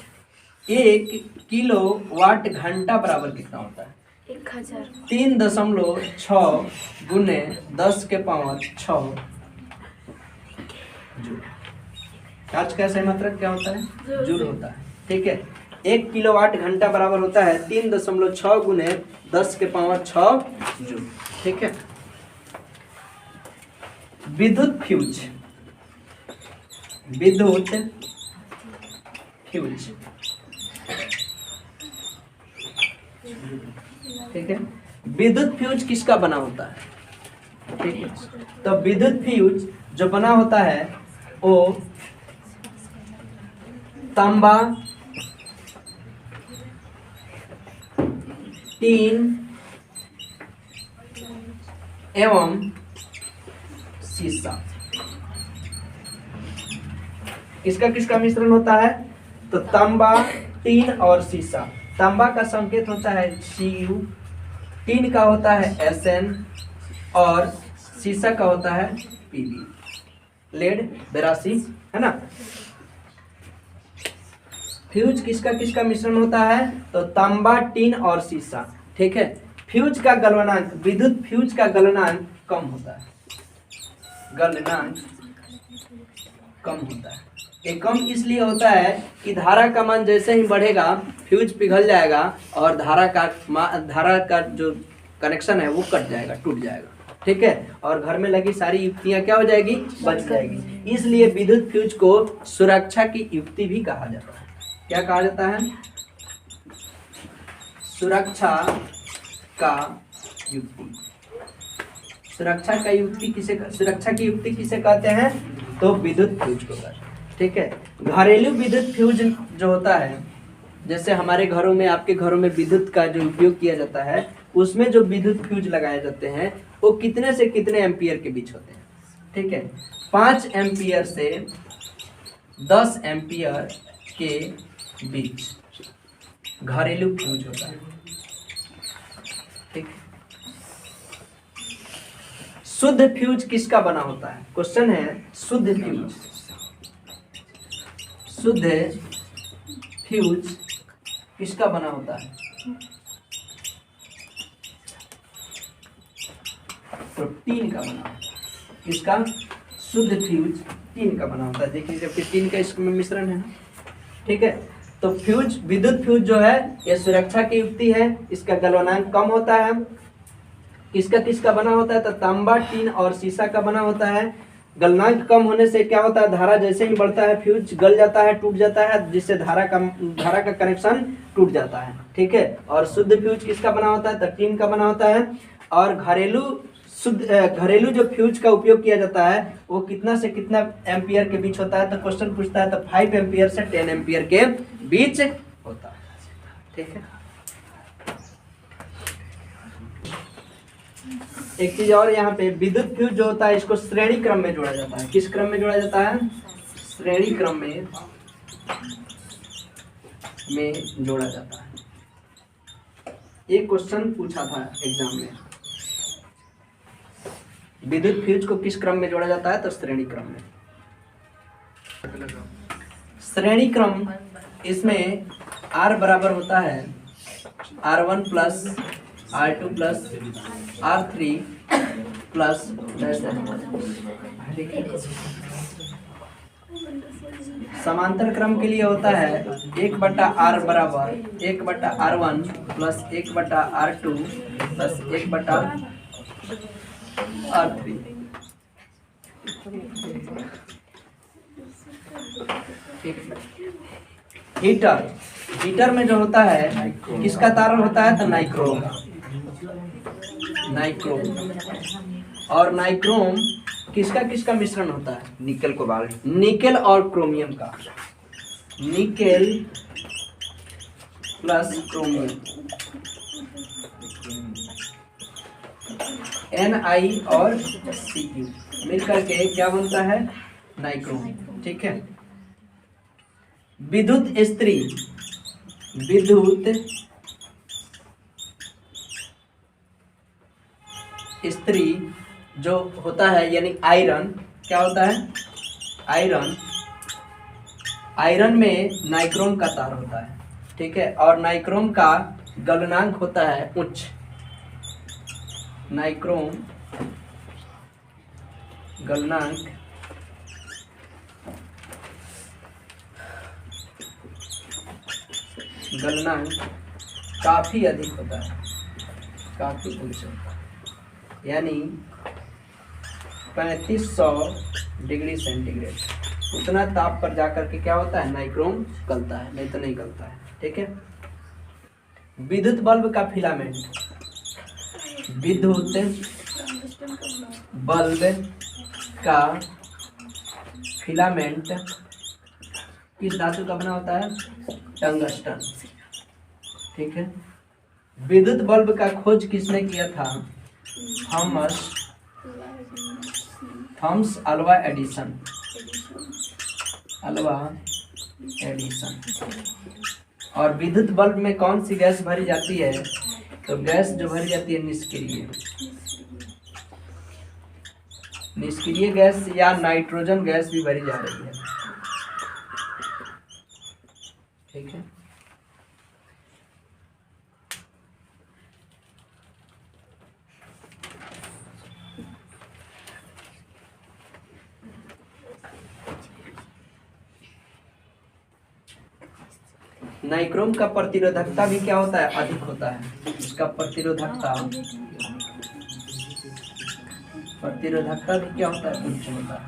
1 किलो वाट घंटा बराबर कितना होता है? 1000। 3.6 गुने 10 के पावर 6 जूल। चार्ज का सही मात्रक क्या होता है? जूल होता है। ठीक है, 1 किलोवाट घंटा बराबर होता है 3.6 गुने 10 के पावर 6 जूल। ठीक है, विद्युत फ्यूज, विद्युत फ्यूज। ठीक है, विद्युत फ्यूज किसका बना होता है? ठीक है, तो विद्युत फ्यूज जो बना होता है वो तांबा, टीन एवं शीशा, इसका किसका मिश्रण होता है? तो तांबा, टीन और शीशा। तांबा का संकेत होता है Cu, टीन का होता है Sn और शीशा का होता है Pb। लेड 82 है ना। फ्यूज किसका किसका मिश्रण होता है? तो तांबा, टीन और शीशा। ठीक है, फ्यूज का गलनांक, विद्युत फ्यूज का गलनांक कम होता है, गलनांक कम होता है। ये कम इसलिए होता है कि धारा का मान जैसे ही बढ़ेगा फ्यूज पिघल जाएगा और धारा का जो कनेक्शन है वो कट जाएगा, टूट जाएगा। ठीक है, और घर में लगी सारी युक्तियां क्या हो जाएगी? बच जाएगी। इसलिए विद्युत फ्यूज को सुरक्षा की युक्ति भी कहा जाता है। क्या कहा जाता है? सुरक्षा का युक्ति। सुरक्षा की युक्ति किसे कहते हैं? तो विद्युत फ्यूज को कहते हैं। ठीक है, घरेलू विद्युत फ्यूज जो होता है, जैसे हमारे घरों में, आपके घरों में विद्युत का जो उपयोग किया जाता है, उसमें जो विद्युत फ्यूज लगाए जाते हैं वो कितने से कितने एम्पियर के बीच होते हैं? ठीक है, 5 एम्पियर से 10 एम्पियर के बीच घरेलू फ्यूज होता है। ठीक, शुद्ध फ्यूज किसका बना होता है? क्वेश्चन है शुद्ध फ्यूज। शुद्ध फ्यूज किसका बना होता है? तो टीन का बना होता है। किसका? शुद्ध फ्यूज टीन का बना होता है। देखिए, जबकि टीन का इसमें मिश्रण है ना। ठीक है, तो फ्यूज, विद्युत फ्यूज जो है ये सुरक्षा की युक्ति है, इसका गलनांक कम होता है। किसका किसका बना होता है? तो तांबा, टीन और शीशा का बना होता है। गलनांक कम होने से क्या होता है, धारा जैसे ही बढ़ता है फ्यूज गल जाता है, टूट जाता है, जिससे धारा का कनेक्शन टूट जाता है। ठीक है, और शुद्ध फ्यूज किसका बना होता है, तो टीन का बना होता है। और घरेलू जो फ्यूज का उपयोग किया जाता है वो कितना से कितना एम्पियर के बीच होता है, तो क्वेश्चन पूछता है तो 5 एम्पियर से 10 एम्पियर के बीच होता है। ठीक है, एक चीज और यहाँ पे, विद्युत फ्यूज जो होता है इसको श्रेणी क्रम में जोड़ा जाता है। किस क्रम में जोड़ा जाता है, श्रेणी क्रम में जोड़ा जाता है। एक क्वेश्चन पूछा था एग्जाम में, विद्युत फ्यूज को किस क्रम में जोड़ा जाता है, तो श्रेणी क्रम में। श्रेणी क्रम, इसमें R बराबर होता है R1 plus R2 plus R3 plus, समांतर क्रम के लिए होता है 1/R बराबर 1/R1 plus 1/R2 plus 1/R3। Heater में जो होता है किसका तार होता है, तो नाइक्रोम। और नाइक्रोम किसका मिश्रण होता है, निकल कोबाल्ट, निकेल और क्रोमियम का, निकेल प्लस क्रोमियम, Ni और Cu मिलकर के क्या बनता है, नाइक्रोम। ठीक है, विद्युत स्त्री जो होता है, यानी आयरन, क्या होता है, आयरन में नाइक्रोम का तार होता है। ठीक है, और नाइक्रोम का गलनांक होता है उच्च। नाइक्रोम गलनांक काफी अधिक होता है, काफी उच्च होता है, यानी 3500 डिग्री सेंटीग्रेड। उतना ताप पर जाकर के क्या होता है, नाइक्रोम गलता है, नहीं तो नहीं गलता है। ठीक है, विद्युत बल्ब का फिलामेंट, विद्युत बल्ब का फिलामेंट किस धातु का बना होता है, टंगस्टन। ठीक है, विद्युत बल्ब का खोज किसने किया था, थॉमस अल्वा एडिसन। और विद्युत बल्ब में कौन सी गैस भरी जाती है, तो गैस जो भरी जाती है निष्क्रिय गैस या नाइट्रोजन गैस भी भरी जा रही है। ठीक है, नाइक्रोम का प्रतिरोधकता भी क्या होता है, अधिक होता है। इसका प्रतिरोधकता भी क्या होता है, उच्च होता है।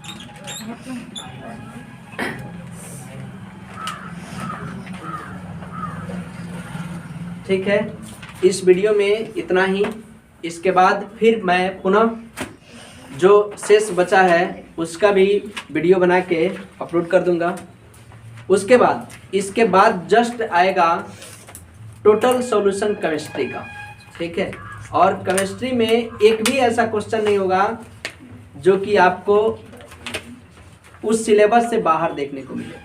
ठीक है, इस वीडियो में इतना ही। इसके बाद फिर मैं पुनः जो शेष बचा है उसका भी वीडियो बना के अपलोड कर दूंगा। इसके बाद जस्ट आएगा टोटल सॉल्यूशन केमिस्ट्री का। ठीक है, और केमिस्ट्री में एक भी ऐसा क्वेश्चन नहीं होगा जो कि आपको उस सिलेबस से बाहर देखने को मिले।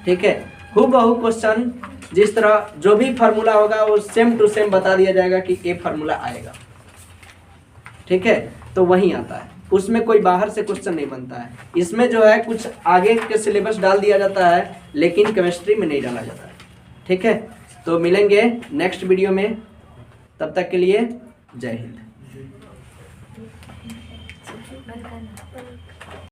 ठीक है, हूबहू क्वेश्चन जिस तरह जो भी फार्मूला होगा वो सेम टू सेम बता दिया जाएगा कि ये फार्मूला आएगा। ठीक है, तो वही आता है, उसमें कोई बाहर से क्वेश्चन नहीं बनता है। इसमें जो है कुछ आगे के सिलेबस डाल दिया जाता है लेकिन केमिस्ट्री में नहीं डाला जाता है। ठीक है, तो मिलेंगे नेक्स्ट वीडियो में, तब तक के लिए जय हिंद।